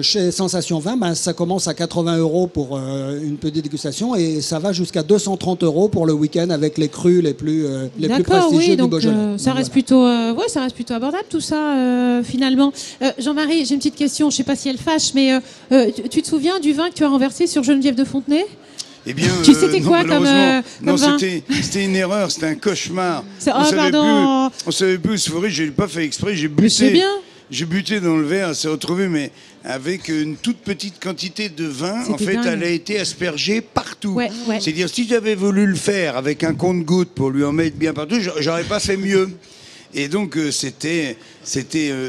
chez Sensation Vin, ça commence à 80 € pour une petite dégustation et ça va jusqu'à 230 € pour le week-end avec les crus les plus D'accord, prestigieux oui, du donc Beaujolais. ça Donc, reste plutôt, ça reste plutôt abordable tout ça finalement. Jean-Marie, j'ai une petite question, je sais pas si elle fâche, mais tu te souviens du vin que tu as renversé sur Geneviève de Fontenay? Eh bien, Tu sais, c'était non, quoi comme non, vin? c'était une erreur, c'était un cauchemar. C'est- oh, pardon. On savait plus où se fourrer, j'ai pas fait exprès, j'ai Mais c'est buté. bien. je butais dans le verre, elle s'est retrouvée, mais avec une toute petite quantité de vin. En fait, dingue. elle a été aspergée partout. Ouais. C'est-à-dire, si j'avais voulu le faire avec un compte-gouttes pour lui en mettre bien partout, j'aurais pas fait mieux. Et donc c'était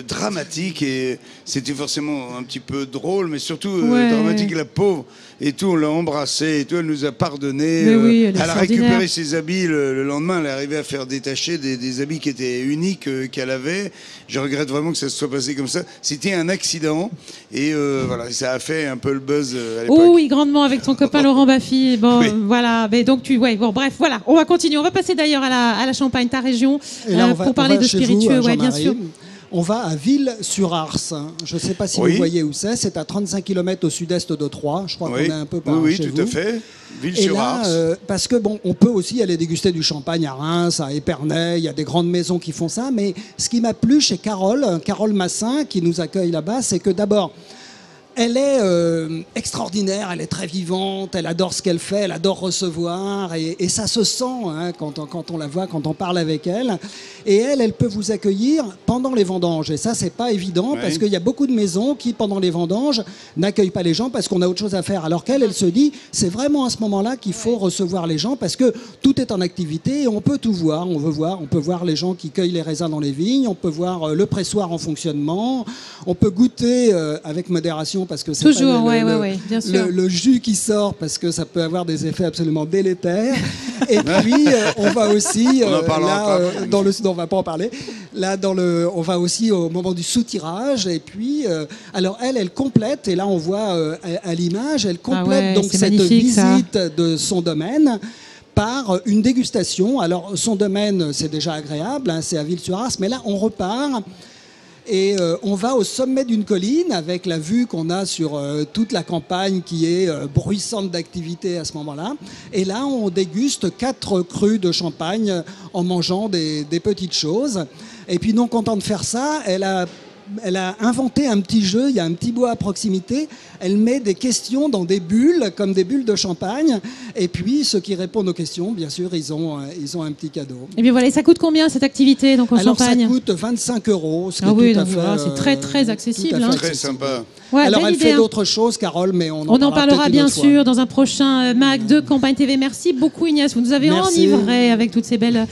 dramatique et c'était forcément un petit peu drôle, mais surtout dramatique. La pauvre et tout, on l'a embrassée et tout, elle nous a pardonné. Mais oui, elle est elle a extraordinaire. récupéré ses habits le lendemain. Elle est arrivée à faire détacher des habits qui étaient uniques qu'elle avait. Je regrette vraiment que ça se soit passé comme ça. C'était un accident et voilà, ça a fait un peu le buzz à l'époque. Oh oui, grandement avec ton copain Laurent Baffy. Bon, Oui. voilà. Mais donc bref, voilà. On va continuer. On va passer d'ailleurs à la Champagne, ta région, Et là, pour parler de chez vous, spiritueux. Ouais, bien Jean-Marie. sûr. On va à Ville-sur-Ars. Je ne sais pas si Oui. vous voyez où c'est. C'est à 35 km au sud-est de Troyes. Je crois qu'on est un peu par oui, chez tout vous. à fait. Et Ville-sur-Ars. là, parce que bon, on peut aussi aller déguster du champagne à Reims, à Épernay. Il y a des grandes maisons qui font ça. Mais ce qui m'a plu chez Carole Massin, qui nous accueille là-bas, c'est que d'abord, elle est extraordinaire, elle est très vivante, elle adore ce qu'elle fait, elle adore recevoir, et ça se sent hein, quand on la voit, quand on parle avec elle. Et elle peut vous accueillir pendant les vendanges. Et ça, c'est pas évident, parce qu'il y a beaucoup de maisons qui, pendant les vendanges, n'accueillent pas les gens parce qu'on a autre chose à faire. Alors qu'elle, elle se dit, c'est vraiment à ce moment-là qu'il faut recevoir les gens, parce que tout est en activité et on peut tout voir. On peut voir les gens qui cueillent les raisins dans les vignes, on peut voir le pressoir en fonctionnement, on peut goûter avec modération, parce que c'est Toujours, pas bien sûr. le jus qui sort, parce que ça peut avoir des effets absolument délétères. Et puis on va aussi On en parlera pas. dans le, non, on va pas en parler. Là, on va aussi au moment du soutirage. Et puis, alors elle complète. Et là, on voit à l'image, elle complète donc c'est cette magnifique, ça. visite de son domaine par une dégustation. Alors, son domaine, c'est déjà agréable, hein, c'est à Ville-sur-Ars, mais là, on repart. Et on va au sommet d'une colline avec la vue qu'on a sur toute la campagne qui est bruissante d'activité à ce moment-là. Et là, on déguste 4 crus de champagne en mangeant des petites choses. Et puis, non content de faire ça, elle a inventé un petit jeu, il y a un petit bois à proximité, elle met des questions dans des bulles, comme des bulles de champagne, et puis ceux qui répondent aux questions, bien sûr, ils ont un petit cadeau. Et bien voilà, et ça coûte combien cette activité donc en Alors Champagne? ça coûte 25 €, ce qui Ah est oui, tout à donc fait, voilà, c'est très très accessible. tout à fait hein. Très accessible. sympa. Ouais, Alors belle elle idée, fait hein. d'autres choses, Carole, mais on On en parlera peut-être bien une autre sûr fois. dans un prochain mag de Campagne TV. Merci beaucoup Ignace, vous nous avez Merci. enivrés avec toutes ces belles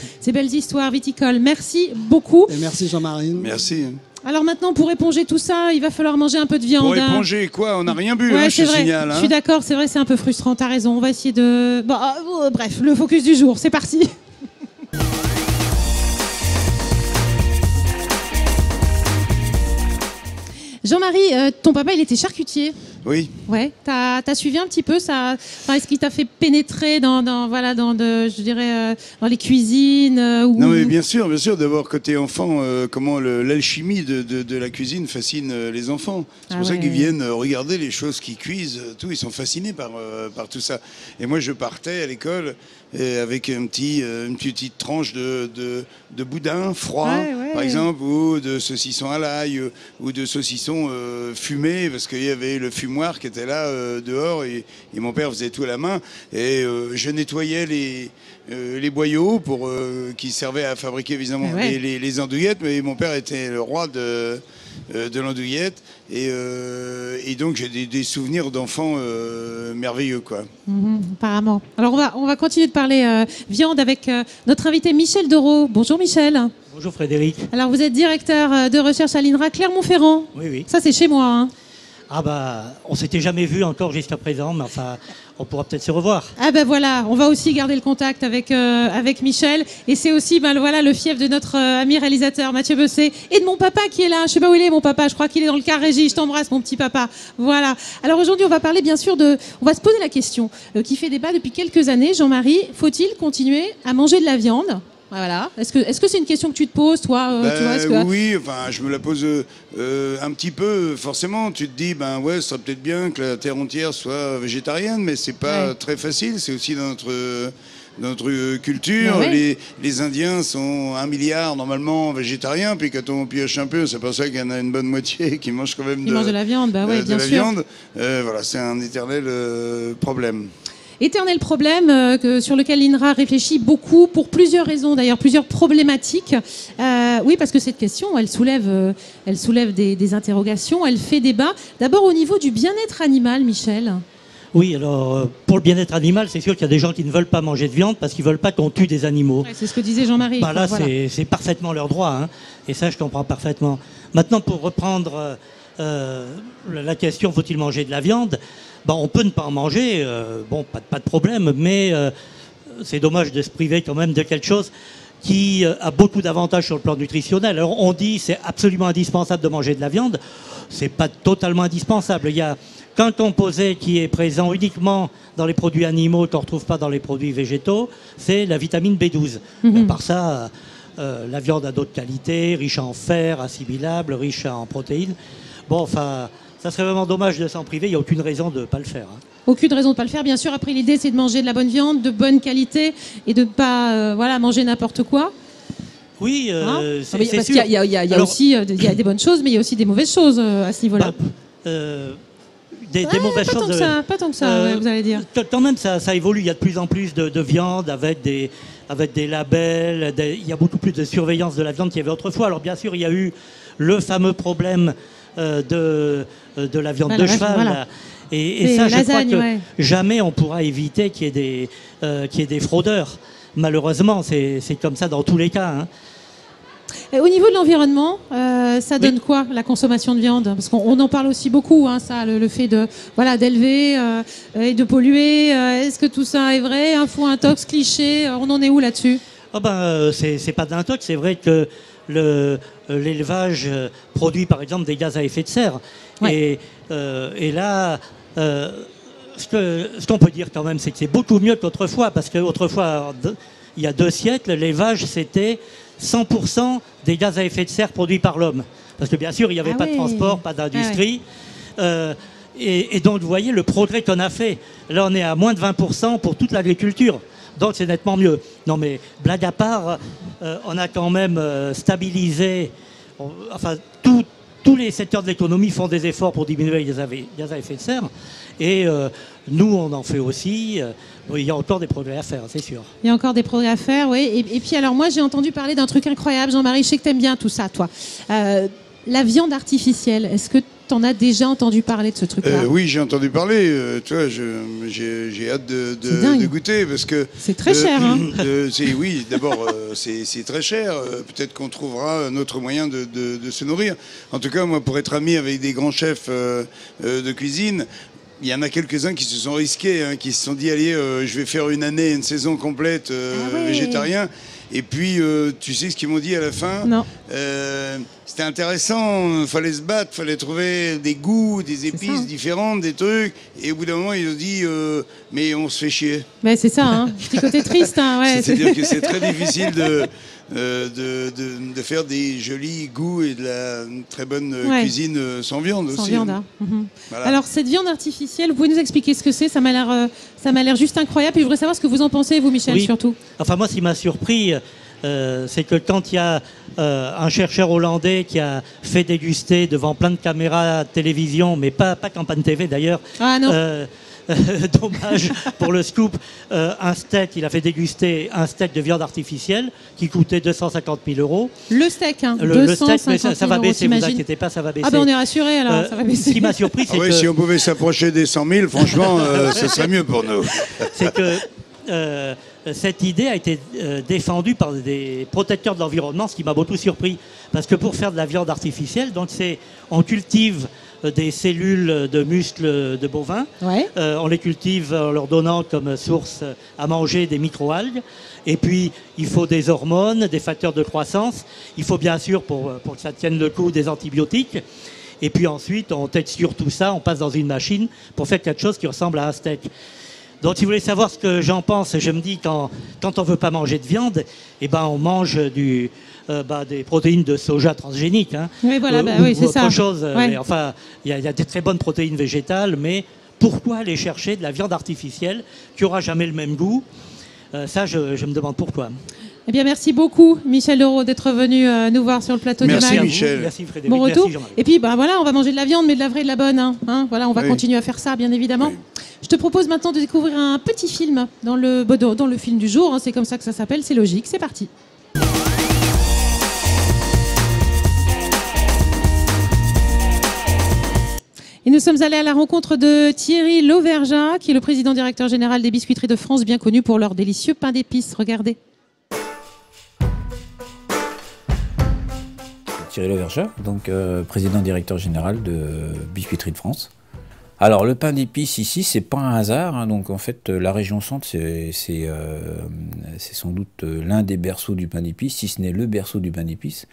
histoires viticoles. Merci beaucoup. Et merci Jean-Marie. Merci. Alors maintenant, pour éponger tout ça, il va falloir manger un peu de viande. Pour hein. éponger quoi? On n'a rien bu, Ouais, hein, c'est je te vrai. signale. Je hein. suis d'accord, c'est vrai, c'est un peu frustrant. T'as raison. On va essayer de. Bon, bref, le focus du jour, c'est parti. Jean-Marie, ton papa, il était charcutier. Oui. Ouais. T'as suivi un petit peu ça. Enfin, est-ce qu'il t'a fait pénétrer dans je dirais, dans les cuisines ou... Non mais bien sûr. D'abord côté enfant, comment l'alchimie de la cuisine fascine les enfants. C'est pour ça qu'ils viennent regarder les choses qui cuisent. Tout, ils sont fascinés par tout ça. Et moi, je partais à l'école avec une petite tranche de boudin froid, par exemple, ou de saucisson à l'ail, ou de saucisson fumé, parce qu'il y avait le fumoir qui était là dehors, et mon père faisait tout à la main. Et je nettoyais les boyaux qui servaient à fabriquer évidemment les andouillettes, mais mon père était le roi de l'andouillette, et donc j'ai des souvenirs d'enfants merveilleux, quoi. Apparemment. Alors on va continuer de parler viande avec notre invité Michel Dereau. Bonjour Michel. Bonjour Frédéric. Alors vous êtes directeur de recherche à l'INRA Clermont-Ferrand. Oui. Ça c'est chez moi. Hein. Ah bah, on s'était jamais vu encore jusqu'à présent, mais enfin, on pourra peut-être se revoir. Ah ben voilà, on va aussi garder le contact avec Michel. Et c'est aussi voilà, le fief de notre ami réalisateur Mathieu Besset et de mon papa qui est là. Je sais pas où il est mon papa, je crois qu'il est dans le car régie. Je t'embrasse mon petit papa. Voilà. Alors aujourd'hui on va parler bien sûr on va se poser la question qui fait débat depuis quelques années. Jean-Marie, faut-il continuer à manger de la viande ? Voilà. Est-ce que c'est une question que tu te poses, toi tu vois, Oui, enfin, je me la pose un petit peu. Forcément, tu te dis, ce serait peut-être bien que la terre entière soit végétarienne, mais c'est pas très facile. C'est aussi dans notre culture. Les Indiens sont 1 milliard normalement végétariens, puis quand on pioche un peu, c'est pour ça qu'il y en a une bonne moitié qui mange quand même de la viande. Bah ouais, bien sûr. Viande. Voilà, c'est un éternel problème. Éternel problème sur lequel l'INRA réfléchit beaucoup pour plusieurs raisons, d'ailleurs plusieurs problématiques. Oui, parce que cette question, elle soulève des interrogations, elle fait débat. D'abord au niveau du bien-être animal, Michel. Oui, alors pour le bien-être animal, c'est sûr qu'il y a des gens qui ne veulent pas manger de viande parce qu'ils ne veulent pas qu'on tue des animaux. Ouais, c'est ce que disait Jean-Marie. Bah là, voilà. c'est parfaitement leur droit, hein, et ça, je comprends parfaitement. Maintenant, pour reprendre la question, faut-il manger de la viande? Bon, on peut ne pas en manger, bon, pas de problème, mais c'est dommage de se priver quand même de quelque chose qui a beaucoup d'avantages sur le plan nutritionnel. Alors, on dit c'est absolument indispensable de manger de la viande. C'est pas totalement indispensable. Il y a qu'un composé qui est présent uniquement dans les produits animaux, qu'on ne retrouve pas dans les produits végétaux, c'est la vitamine B12. À part ça, la viande a d'autres qualités, riche en fer, assimilable, riche en protéines. Bon, enfin, ça serait vraiment dommage de s'en priver. Il n'y a aucune raison de ne pas le faire, hein. Aucune raison de ne pas le faire, bien sûr. Après, l'idée, c'est de manger de la bonne viande, de bonne qualité, et de ne pas manger n'importe quoi. Oui, Hein c'est parce sûr. qu'il y a Alors, aussi il y a des bonnes choses, mais il y a aussi des mauvaises choses à ce niveau-là. Des mauvaises pas choses. Pas tant que ça, ouais, vous allez dire. Quand même, ça évolue. Il y a de plus en plus de viande avec des labels. Il y a beaucoup plus de surveillance de la viande qu'il y avait autrefois. Alors bien sûr, il y a eu le fameux problème de la viande de cheval. Voilà. Là. Et ça, je crois que ouais. jamais on pourra éviter qu'il y ait des fraudeurs. Malheureusement, c'est comme ça dans tous les cas, hein. Et au niveau de l'environnement, ça donne quoi, la consommation de viande? Parce qu'on en parle aussi beaucoup, hein, ça, le fait d'élever et de polluer. Est-ce que tout ça est vrai? Info, intox, cliché, on en est où là-dessus? C'est pas d'intox. C'est vrai que l'élevage produit par exemple des gaz à effet de serre. Ouais. Et là, ce qu'on peut dire quand même, c'est que c'est beaucoup mieux qu'autrefois, parce qu'autrefois, il y a 2 siècles, l'élevage c'était 100% des gaz à effet de serre produits par l'homme. Parce que bien sûr, il n'y avait pas de transport, pas d'industrie. Et donc, vous voyez le progrès qu'on a fait. Là, on est à moins de 20% pour toute l'agriculture. Donc, c'est nettement mieux. Non, mais blague à part, on a quand même stabilisé... Enfin, tous les secteurs de l'économie font des efforts pour diminuer les gaz à effet de serre. Et nous, on en fait aussi. Il y a encore des progrès à faire, c'est sûr. Il y a encore des progrès à faire, oui. Et puis, alors, moi, j'ai entendu parler d'un truc incroyable. Jean-Marie, je sais que tu aimes bien tout ça, toi. La viande artificielle, est-ce que tu en as déjà entendu parler de ce truc-là? Oui, j'ai entendu parler. Tu vois, j'ai hâte de goûter parce que c'est très cher. Hein. Oui, d'abord, c'est très cher. Peut-être qu'on trouvera un autre moyen de se nourrir. En tout cas, moi, pour être ami avec des grands chefs de cuisine, il y en a quelques-uns qui se sont risqués, hein, qui se sont dit, allez, je vais faire une saison complète végétarien. Et puis, tu sais ce qu'ils m'ont dit à la fin? Non. C'était intéressant, fallait se battre, fallait trouver des goûts, des épices différentes, des trucs. Et au bout d'un moment, ils ont dit, mais on se fait chier. Ben, c'est ça, hein. Petit côté triste. Hein, ouais. C'est-à-dire que c'est très difficile de faire des jolis goûts et de la très bonne cuisine sans viande aussi. Sans viande, hein. Voilà. Alors, cette viande artificielle, vous pouvez nous expliquer ce que c'est? Ça m'a l'air juste incroyable. Et je voudrais savoir ce que vous en pensez, vous, Michel, oui. surtout. Enfin, moi, ce qui m'a surpris, c'est que quand il y a un chercheur hollandais qui a fait déguster devant plein de caméras télévision, mais pas campagne TV d'ailleurs. Ah non. Dommage pour le scoop, il a fait déguster un steak de viande artificielle qui coûtait 250 000 euros. Le steak, hein, le steak, mais ça va baisser, vous inquiétez pas, ça va baisser. Ah ben on est rassurés alors, ça va baisser. Ce qui m'a surpris, c'est que... Si on pouvait s'approcher des 100 000, franchement, ce serait mieux pour nous. C'est que cette idée a été défendue par des protecteurs de l'environnement, ce qui m'a beaucoup surpris. Parce que pour faire de la viande artificielle, donc on cultive des cellules de muscles de bovins. Ouais. On les cultive en leur donnant comme source à manger des microalgues. Et puis, il faut des hormones, des facteurs de croissance. Il faut bien sûr, pour que ça tienne le coup, des antibiotiques. Et puis ensuite, on texture tout ça, on passe dans une machine pour faire quelque chose qui ressemble à un steak. Donc, si vous voulez savoir ce que j'en pense, je me dis quand on ne veut pas manger de viande, eh ben, on mange des protéines de soja transgéniques. Hein, oui, voilà, oui, c'est ça. Chose. Ouais. Enfin, il y a des très bonnes protéines végétales, mais pourquoi aller chercher de la viande artificielle qui n'aura jamais le même goût? Ça, je me demande pourquoi. Eh bien, merci beaucoup, Michel Leroux, d'être venu nous voir sur le plateau du Merci, MAG. Michel. Merci Frédéric. Bon retour. Merci Jean-Marie. Et puis, bah, voilà, on va manger de la viande, mais de la vraie et de la bonne. Hein. Voilà, on va Oui. continuer à faire ça, bien évidemment. Oui. Je te propose maintenant de découvrir un petit film dans le film du jour. Hein, c'est comme ça que ça s'appelle, c'est logique. C'est parti. Et nous sommes allés à la rencontre de Thierry Lauvergeat, qui est le président directeur général des Biscuiteries de France, bien connu pour leur délicieux pain d'épices. Regardez. Thierry Lauvergeat, donc président directeur général de Biscuiterie de France. Alors le pain d'épices ici, c'est pas un hasard, hein, donc en fait la région centre c'est sans doute l'un des berceaux du pain d'épices, si ce n'est le berceau du pain d'épices.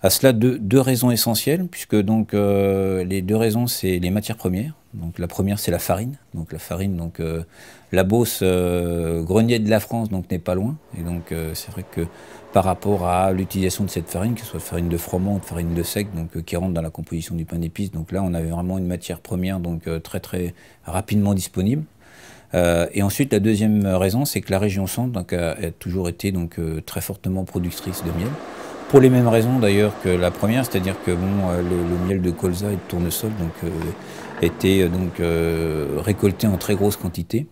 À cela deux raisons essentielles, puisque donc les deux raisons c'est les matières premières. Donc la première c'est la farine, donc la Beauce, grenier de la France, donc n'est pas loin, et donc c'est vrai que par rapport à l'utilisation de cette farine, que ce soit farine de froment ou de farine de seigle, donc qui rentre dans la composition du pain d'épices, donc là on avait vraiment une matière première donc très très rapidement disponible. Et ensuite la deuxième raison c'est que la région centre donc, a toujours été donc très fortement productrice de miel. Pour les mêmes raisons d'ailleurs que la première, c'est-à-dire que le miel de colza et de tournesol donc, était donc, récolté en très grosse quantité.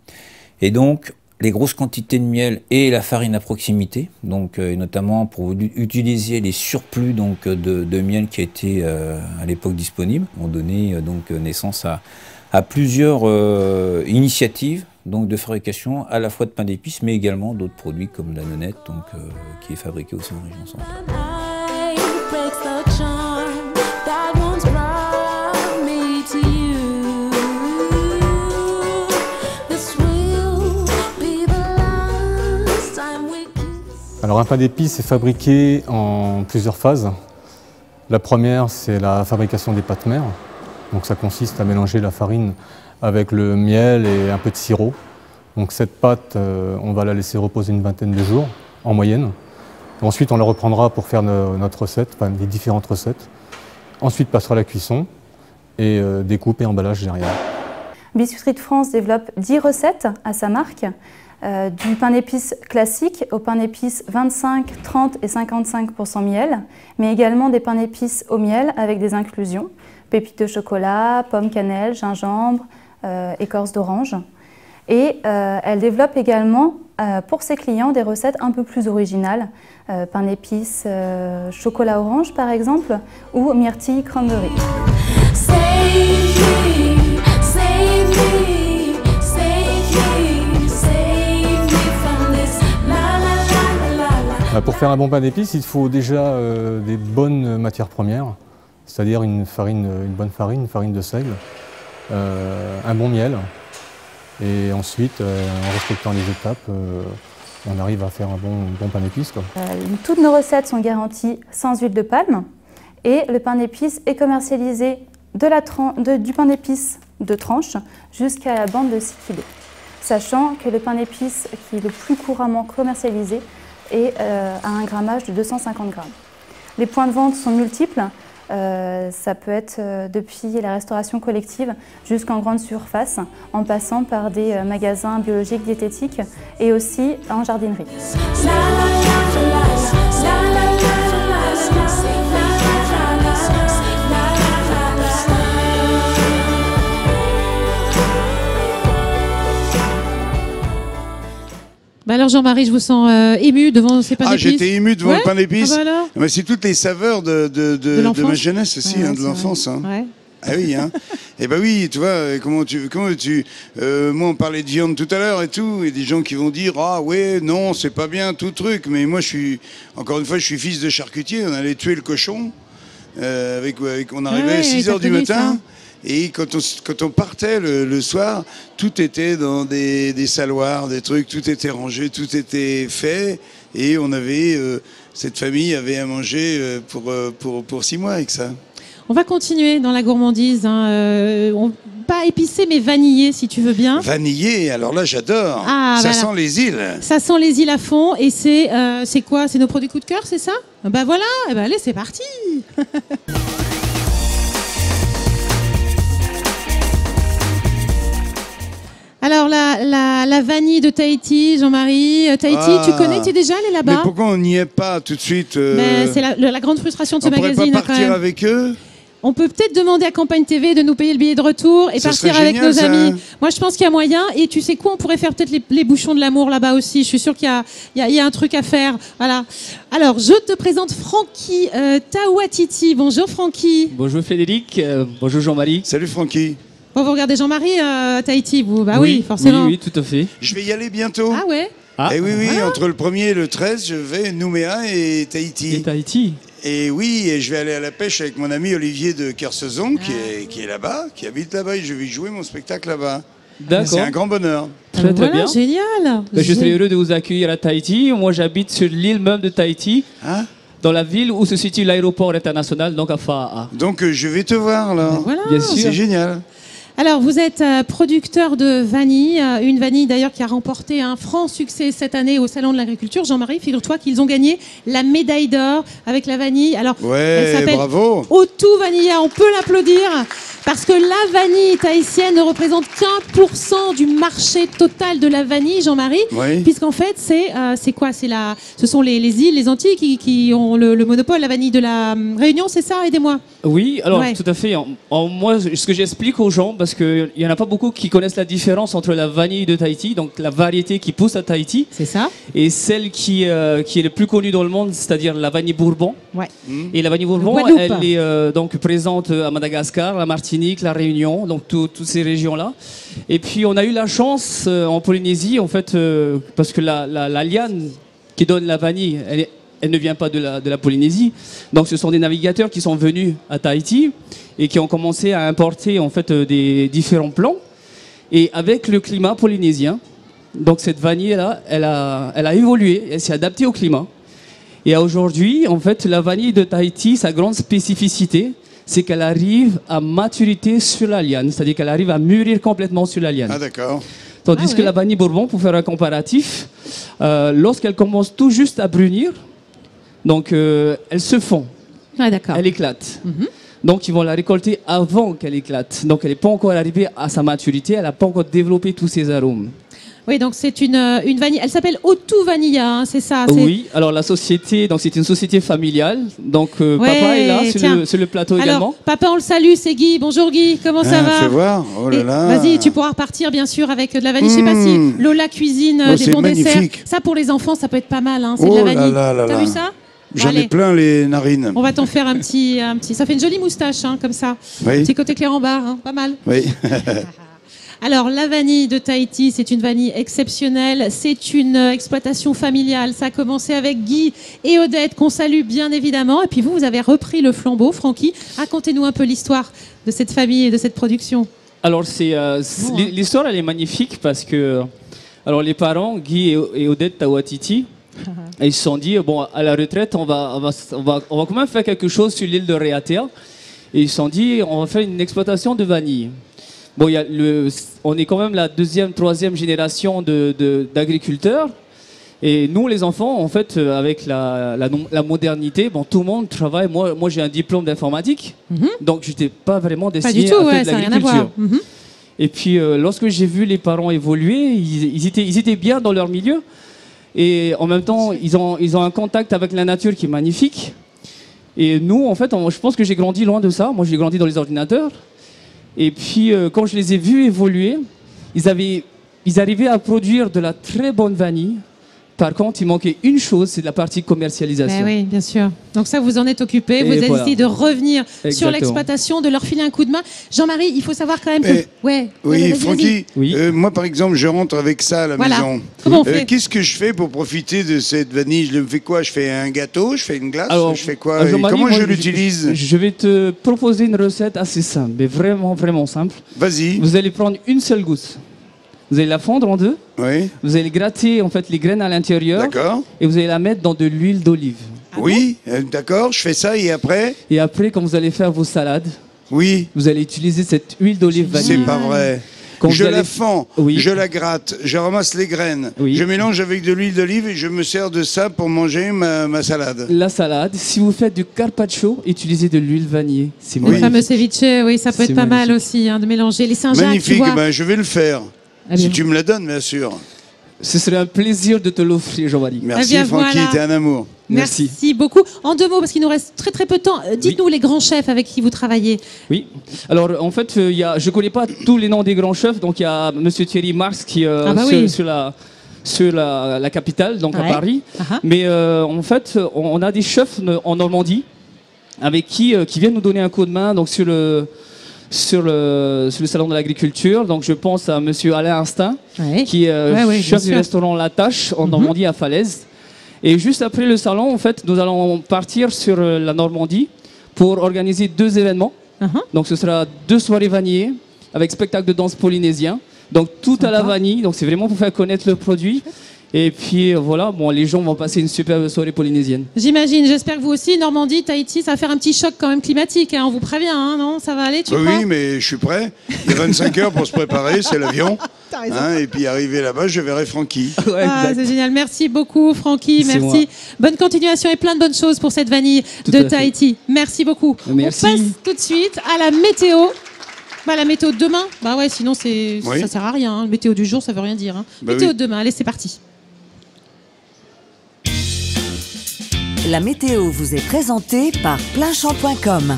Et donc les grosses quantités de miel et la farine à proximité, donc, et notamment pour utiliser les surplus donc, de miel qui étaient à l'époque disponibles, ont donné donc, naissance à plusieurs initiatives donc, de fabrication à la fois de pain d'épices, mais également d'autres produits comme la nonnette, donc, qui est fabriquée aussi en région centre. Alors un pain d'épices est fabriqué en plusieurs phases. La première, c'est la fabrication des pâtes mères. Donc ça consiste à mélanger la farine avec le miel et un peu de sirop. Donc cette pâte, on va la laisser reposer une vingtaine de jours en moyenne. Ensuite, on la reprendra pour faire notre recette, enfin les différentes recettes. Ensuite, passera la cuisson et découpe et emballage derrière. Biscuiterie de France développe 10 recettes à sa marque. Du pain d'épices classique au pain d'épices 25, 30 et 55% miel, mais également des pains d'épices au miel avec des inclusions, pépites de chocolat, pommes cannelle, gingembre, écorce d'orange. Et elle développe également pour ses clients des recettes un peu plus originales, pain d'épices chocolat orange par exemple, ou myrtille cranberry. Pour faire un bon pain d'épices, il faut déjà des bonnes matières premières, c'est-à-dire une bonne farine, une farine de seigle, un bon miel, et ensuite, en respectant les étapes, on arrive à faire un bon pain d'épices. Toutes nos recettes sont garanties sans huile de palme, et le pain d'épices est commercialisé du pain d'épices de tranche jusqu'à la bande de 6 kg, sachant que le pain d'épices qui est le plus couramment commercialisé et à un grammage de 250 grammes. Les points de vente sont multiples, ça peut être depuis la restauration collective jusqu'en grande surface, en passant par des magasins biologiques diététiques et aussi en jardinerie. Bah alors Jean-Marie, je vous sens ému devant ces pains d'épices. Ah, j'étais ému devant le pain d'épices. Ah bah alors Mais c'est toutes les saveurs de ma jeunesse aussi, ouais, de l'enfance. Hein. Ouais. Ah oui, hein. Eh ben oui, tu vois, moi on parlait de viande tout à l'heure et tout, et des gens qui vont dire ah ouais, non, c'est pas bien tout truc, mais moi encore une fois, je suis fils de charcutier, on allait tuer le cochon, on arrivait à 6h du matin. Et quand on partait le soir, tout était dans des saloirs, des trucs, tout était rangé, tout était fait. Et cette famille avait à manger pour 6 mois avec ça. On va continuer dans la gourmandise. Hein. Pas épicé, mais vanillé, si tu veux bien. Vanillé, alors là, j'adore. Ah, ça voilà. sent les îles. Ça sent les îles à fond. Et c'est quoi? C'est nos produits coup de cœur, c'est ça? Bah voilà, et allez, c'est parti. Alors, la vanille de Tahiti, Jean-Marie. Tahiti, tu connais, tu es déjà allé Mais là-bas? pourquoi on n'y est pas tout de suite Ben, c'est la grande frustration de ce On pourrait magazine, pas hein, quand partir même. avec eux? On peut peut-être demander à Campagne TV de nous payer le billet de retour et Ce partir serait avec génial, nos ça. amis. Moi, je pense qu'il y a moyen. Et tu sais quoi, on pourrait faire peut-être les bouchons de l'amour là-bas aussi. Je suis sûre qu'il y a un truc à faire. Voilà. Alors, je te présente Francky Tawatiti. Bonjour Francky. Bonjour Frédéric, bonjour Jean-Marie. Salut Francky. Bon, vous regardez Jean-Marie à Tahiti, vous? Bah oui, forcément. Oui, tout à fait. Je vais y aller bientôt. Ah ouais? Et oui, entre le 1er et le 13, je vais Nouméa et Tahiti. Et Tahiti. Et oui, et je vais aller à la pêche avec mon ami Olivier de Kersezon, qui est là-bas, qui habite là-bas, et je vais jouer mon spectacle là-bas. D'accord. C'est un grand bonheur. Très bien. Génial. Je serais heureux de vous accueillir à Tahiti. Moi, j'habite sur l'île même de Tahiti, dans la ville où se situe l'aéroport international, donc à Fa'a. Donc je vais te voir là. Voilà. Bien sûr. C'est génial. Alors, vous êtes producteur de vanille, une vanille d'ailleurs qui a remporté un franc succès cette année au Salon de l'Agriculture. Jean-Marie, figure-toi qu'ils ont gagné la médaille d'or avec la vanille. Alors, elle s'appelle bravo. Otu Vanilla, on peut l'applaudir parce que la vanille tahitienne ne représente qu'1% du marché total de la vanille, Jean-Marie, puisqu'en fait, c'est quoi? Ce sont les îles, les Antilles qui ont le monopole, la vanille de la Réunion, c'est ça? Aidez-moi. Oui, alors tout à fait. Moi, ce que j'explique aux gens, parce qu'il n'y en a pas beaucoup qui connaissent la différence entre la vanille de Tahiti, donc la variété qui pousse à Tahiti, c'est ça, et celle qui est le plus connue dans le monde, c'est-à-dire la vanille Bourbon. Ouais. Et la vanille Bourbon, elle est donc présente à Madagascar, la Martinique, la Réunion, donc toutes ces régions-là. Et puis on a eu la chance en Polynésie, en fait, parce que la liane qui donne la vanille, elle ne vient pas de la Polynésie. Donc ce sont des navigateurs qui sont venus à Tahiti et qui ont commencé à importer en fait des différents plants. Et avec le climat polynésien, donc cette vanille-là, elle a évolué, elle s'est adaptée au climat. Et aujourd'hui, en fait, la vanille de Tahiti, sa grande spécificité, c'est qu'elle arrive à maturité sur la liane, c'est-à-dire qu'elle arrive à mûrir complètement sur la liane. Ah d'accord. Tandis que la vanille Bourbon, pour faire un comparatif, lorsqu'elle commence tout juste à brunir, donc elle se fond, elle éclate. Donc ils vont la récolter avant qu'elle éclate. Donc elle n'est pas encore arrivée à sa maturité, elle n'a pas encore développé tous ses arômes. Oui, donc c'est une vanille. Elle s'appelle Otu Vanilla, hein, c'est ça? Oui, alors la société, donc c'est une société familiale. Donc papa est là sur le plateau également. Papa, on le salue, c'est Guy. Bonjour Guy, comment ça va? Fais voir, oh là là. Vas-y, tu pourras repartir bien sûr avec de la vanille. Je sais pas si Lola cuisine des bons desserts. Ça pour les enfants, ça peut être pas mal, hein, c'est de la vanille. T'as vu ça? J'en ai plein les narines. On va t'en faire un petit. Ça fait une jolie moustache, hein, comme ça. Oui. Petit côté clair en barre, hein, pas mal. Oui. Alors, la vanille de Tahiti, c'est une vanille exceptionnelle. C'est une exploitation familiale. Ça a commencé avec Guy et Odette, qu'on salue bien évidemment. Et puis vous avez repris le flambeau. Francky, racontez-nous un peu l'histoire de cette famille et de cette production. Alors, l'histoire, elle est magnifique parce que alors, les parents, Guy et Odette Tawatiti, ils se sont dit, bon, à la retraite, on va quand même faire quelque chose sur l'île de Raiatea. Et ils se sont dit, on va faire une exploitation de vanille. Bon, on est quand même la deuxième, troisième génération d'agriculteurs. Et nous, les enfants, en fait, avec la modernité, bon, tout le monde travaille. Moi j'ai un diplôme d'informatique, donc je n'étais pas vraiment destiné à faire de l'agriculture. Et puis, lorsque j'ai vu les parents évoluer, ils étaient bien dans leur milieu. Et en même temps, ils ont un contact avec la nature qui est magnifique. Et nous, en fait, je pense que j'ai grandi loin de ça. Moi, j'ai grandi dans les ordinateurs. Et puis, quand je les ai vus évoluer, ils arrivaient à produire de la très bonne vanille. Par contre, il manquait une chose, c'est la partie commercialisation. Oui, bien sûr. Donc ça, vous en êtes occupé. Vous avez décidé de revenir sur l'exploitation, de leur filer un coup de main. Jean-Marie, il faut savoir quand même que... Oui, Francky, moi par exemple, je rentre avec ça à la maison. Comment on fait? Qu'est-ce que je fais pour profiter de cette vanille? Je fais quoi? Je fais un gâteau? Je fais une glace? Je fais quoi? Comment je l'utilise? Je vais te proposer une recette assez simple, mais vraiment, vraiment simple. Vas-y. Vous allez prendre une seule gousse. Vous allez la fondre en deux. Oui. Vous allez gratter en fait les graines à l'intérieur. D'accord. Et vous allez la mettre dans de l'huile d'olive. Oui, d'accord. Je fais ça et après? Et après, quand vous allez faire vos salades, oui, vous allez utiliser cette huile d'olive vanille. C'est pas vrai. Je la fends, je la gratte, je ramasse les graines, je mélange avec de l'huile d'olive et je me sers de ça pour manger ma salade. La salade, si vous faites du carpaccio, utilisez de l'huile vanillée. C'est le fameux ceviche, oui, ça peut être pas mal aussi, hein, de mélanger les Saint-Jacques. Magnifique, je vais le faire. Si tu me la donnes, bien sûr. Ce serait un plaisir de te l'offrir, Jean-Marie. Merci, Francky, t'es un amour. Merci beaucoup. En 2 mots, parce qu'il nous reste très très peu de temps, dites-nous les grands chefs avec qui vous travaillez. Oui, alors en fait, je ne connais pas tous les noms des grands chefs, donc il y a M. Thierry Marx qui sur la capitale, donc à Paris. Mais en fait, on a des chefs en Normandie avec qui viennent nous donner un coup de main donc sur le salon de l'agriculture. Donc je pense à Monsieur Alain Instinct, qui est chef du restaurant La Tâche en Normandie à Falaise. Et juste après le salon, en fait, nous allons partir sur la Normandie pour organiser 2 événements. Donc ce sera 2 soirées vanillées avec spectacle de danse polynésien. Donc tout à la vanille. Donc c'est vraiment pour faire connaître le produit. Et puis voilà, bon, les gens vont passer une superbe soirée polynésienne. J'imagine, j'espère que vous aussi, Normandie, Tahiti, ça va faire un petit choc quand même climatique, hein, on vous prévient, hein, non? Ça va aller, tu crois? Oui, mais je suis prêt. Il y a 25 heures pour se préparer, c'est l'avion. Et puis arrivé là-bas, je verrai Francky. C'est génial, merci beaucoup Francky, merci. Bonne continuation et plein de bonnes choses pour cette vanille de Tahiti. Merci beaucoup. Merci. On passe tout de suite à la météo. La météo de demain, sinon ça sert à rien. Hein. Météo du jour, ça veut rien dire. Hein. Météo de demain, allez, c'est parti. La météo vous est présentée par Pleinchamp.com.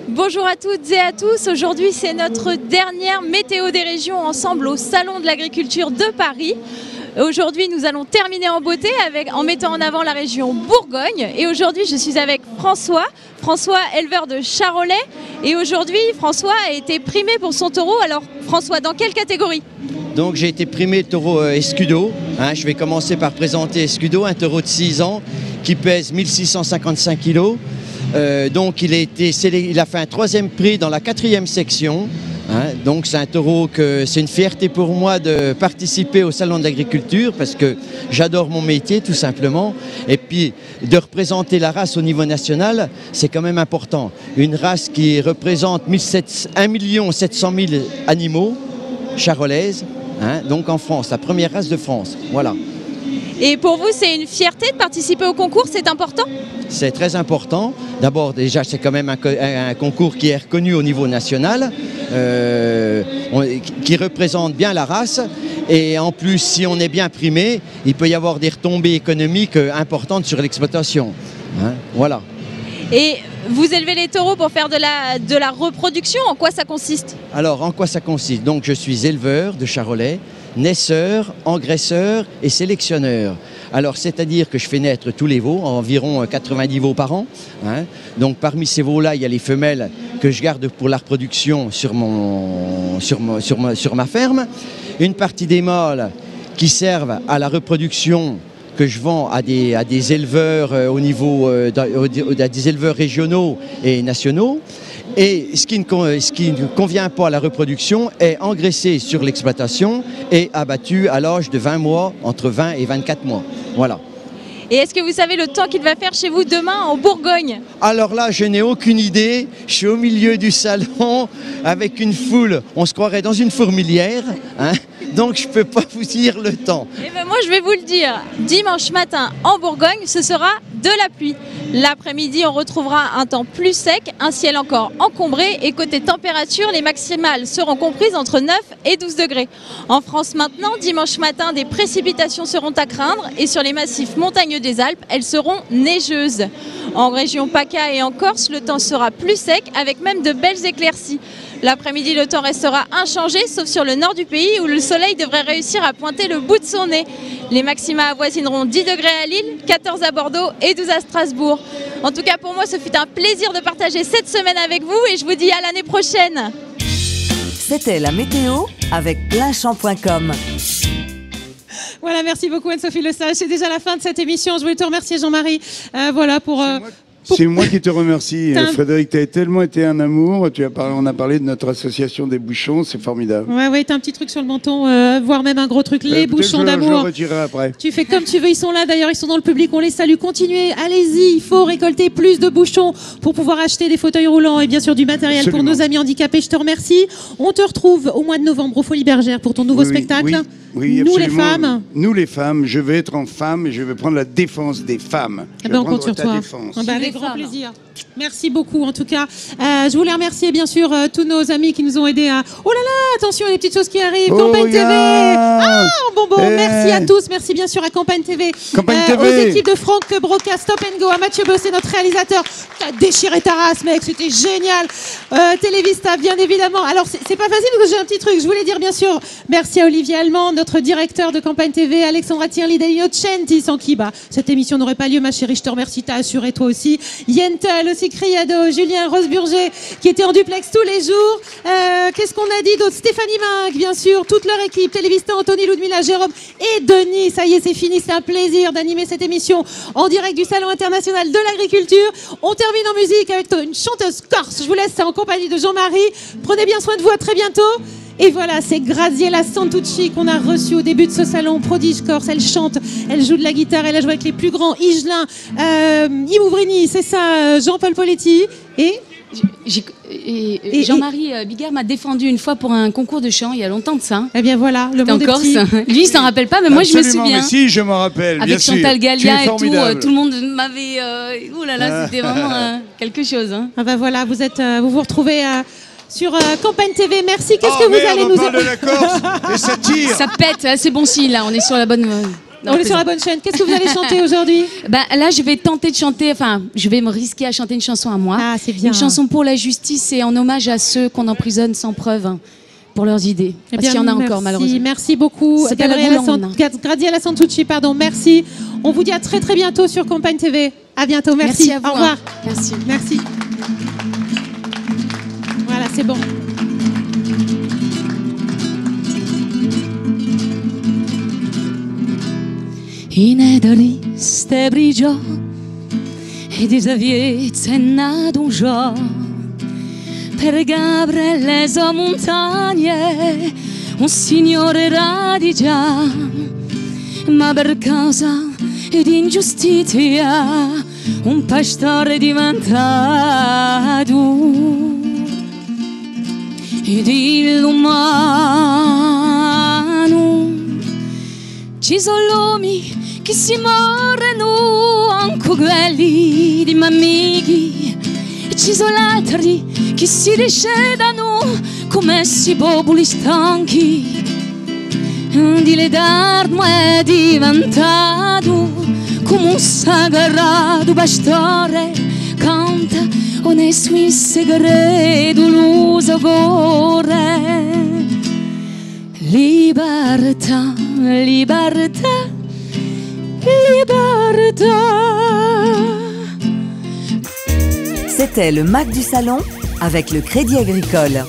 Bonjour à toutes et à tous, aujourd'hui c'est notre dernière météo des régions ensemble au Salon de l'Agriculture de Paris. Aujourd'hui nous allons terminer en beauté en mettant en avant la région Bourgogne. Et aujourd'hui je suis avec François, éleveur de charolais. Et aujourd'hui François a été primé pour son taureau. Alors François, dans quelle catégorie ? Donc j'ai été primé taureau Escudo. Je vais commencer par présenter Escudo, un taureau de 6 ans qui pèse 1655 kg. Donc il a fait un 3e prix dans la 4e section. Donc c'est un taureau que c'est une fierté pour moi de participer au Salon de l'Agriculture parce que j'adore mon métier tout simplement. Et puis de représenter la race au niveau national, c'est quand même important. Une race qui représente 1 700 000 animaux charolaises. Donc en France, la première race de France, voilà. Et pour vous, c'est une fierté de participer au concours, c'est important ? C'est très important. D'abord, déjà, c'est quand même un concours qui est reconnu au niveau national, qui représente bien la race. Et en plus, si on est bien primé, il peut y avoir des retombées économiques importantes sur l'exploitation. Voilà. Et vous élevez les taureaux pour faire de la reproduction, en quoi ça consiste ? Alors, en quoi ça consiste ? Donc, je suis éleveur de charolais, naisseur, engraisseur et sélectionneur. Alors, c'est-à-dire que je fais naître tous les veaux, environ 90 veaux par an. Donc, parmi ces veaux-là, il y a les femelles que je garde pour la reproduction sur ma ferme. Une partie des mâles qui servent à la reproduction que je vends à des éleveurs à des éleveurs régionaux et nationaux. Et ce qui ne convient pas à la reproduction est engraissé sur l'exploitation et abattu à l'âge de 20 mois, entre 20 et 24 mois. Voilà. Et est-ce que vous savez le temps qu'il va faire chez vous demain en Bourgogne ? Alors là, je n'ai aucune idée. Je suis au milieu du salon avec une foule. On se croirait dans une fourmilière. Donc je ne peux pas vous dire le temps. Eh ben moi, je vais vous le dire. Dimanche matin en Bourgogne, ce sera de la pluie. L'après-midi, on retrouvera un temps plus sec, un ciel encore encombré. Et côté température, les maximales seront comprises entre 9 et 12 degrés. En France maintenant, dimanche matin, des précipitations seront à craindre. Et sur les massifs montagneux des Alpes, elles seront neigeuses. En région PACA et en Corse, le temps sera plus sec avec même de belles éclaircies. L'après-midi, le temps restera inchangé, sauf sur le nord du pays où le soleil devrait réussir à pointer le bout de son nez. Les maxima avoisineront 10 degrés à Lille, 14 à Bordeaux et 12 à Strasbourg. En tout cas, pour moi, ce fut un plaisir de partager cette semaine avec vous et je vous dis à l'année prochaine. C'était la météo avec Pleinchamp.com. Voilà, merci beaucoup Anne-Sophie Le Sage. C'est déjà la fin de cette émission. Je voulais te remercier Jean-Marie. C'est moi qui te remercie, Frédéric. Tu as tellement été un amour. On a parlé de notre association des bouchons, c'est formidable. Ouais, t'as un petit truc sur le menton, voire même un gros truc, les bouchons d'amour. Je le retirerai après. Tu fais comme tu veux, ils sont là d'ailleurs, ils sont dans le public, on les salue. Continuez, allez-y, il faut récolter plus de bouchons pour pouvoir acheter des fauteuils roulants et bien sûr du matériel pour nos amis handicapés. Je te remercie. On te retrouve au mois de novembre au Folies Bergères pour ton nouveau spectacle. Oui, nous les femmes. Nous les femmes, je vais être en femme et je vais prendre la défense des femmes. On compte sur toi. Avec grand plaisir. Merci beaucoup en tout cas. Je voulais remercier bien sûr tous nos amis qui nous ont aidés à... Oh là là, attention, il y a des petites choses qui arrivent. Campagne TV. Ah, bon, merci à tous. Merci bien sûr à Campagne TV. Aux équipes de Franck Broca, Stop & Go, à Mathieu Bosset, notre réalisateur. T'as déchiré ta race, mec, c'était génial. Télévista, bien évidemment. Alors, c'est pas facile parce que j'ai un petit truc. Je voulais dire bien sûr merci à Olivier Allemand, notre directeur de Campagne TV, Alexandra Thierli, Danilo Centi, sans qui cette émission n'aurait pas lieu, ma chérie. Je te remercie, t'as assuré toi aussi. Yentel aussi, Criado, Julien Rosburger qui était en duplex tous les jours. Qu'est-ce qu'on a dit d'autre? Stéphanie Minck, bien sûr, toute leur équipe, Télévista, Anthony, Ludmilla, Jérôme et Denis. Ça y est, c'est fini, c'est un plaisir d'animer cette émission en direct du Salon international de l'agriculture. On termine en musique avec une chanteuse corse. Je vous laisse en compagnie de Jean-Marie. Prenez bien soin de vous, à très bientôt. Et voilà, c'est Graziella Santucci qu'on a reçue au début de ce salon, prodige corse. Elle chante, elle joue de la guitare, elle a joué avec les plus grands, Higelin, Imouvrini, c'est ça, Jean-Paul Poletti et Jean-Marie Bigard m'a défendu une fois pour un concours de chant il y a longtemps de ça. Eh bien voilà, le monde est Corse. petit. Lui, il s'en rappelle pas, mais moi je me souviens. Mais si, je m'en rappelle. Avec bien Chantal sûr. Gallia et tout le monde m'avait. Ouh là là, c'était vraiment quelque chose. Hein. Ah bah voilà, vous vous retrouvez. Sur Campagne TV, merci. Qu'est-ce que vous allez nous parle de la Corse et ça tire. Ça pète, c'est bon signe là, on est sur la bonne. On est sur la bonne chaîne. Qu'est-ce que vous allez chanter aujourd'hui? Là, je vais tenter de chanter, je vais me risquer à chanter une chanson à moi. Ah, c'est bien. Une chanson pour la justice et en hommage à ceux qu'on emprisonne sans preuve pour leurs idées. Parce qu'il y en a encore, malheureusement. Merci beaucoup. Graziella Santucci, pardon, merci. On vous dit à très très bientôt sur Campagne TV. À bientôt, merci. À vous, au revoir. Merci. Merci. Voilà, c'est bon. Inedaliste brigio e di saviezza è nato un gio per Gabriele so montagne un signore radigia ma per causa di ingiustizia un pastore diventato ed l'umano ci sono uomini che si morrono anche quelli di mammighi e ci sono altri che si decedono come si popoli stanchi di le d'arme è diventato come un sagrato pastore canta nei suoi segreti l'uso corre libertà, libertà, libertà. C'était le Mac du Salon avec le Crédit Agricole.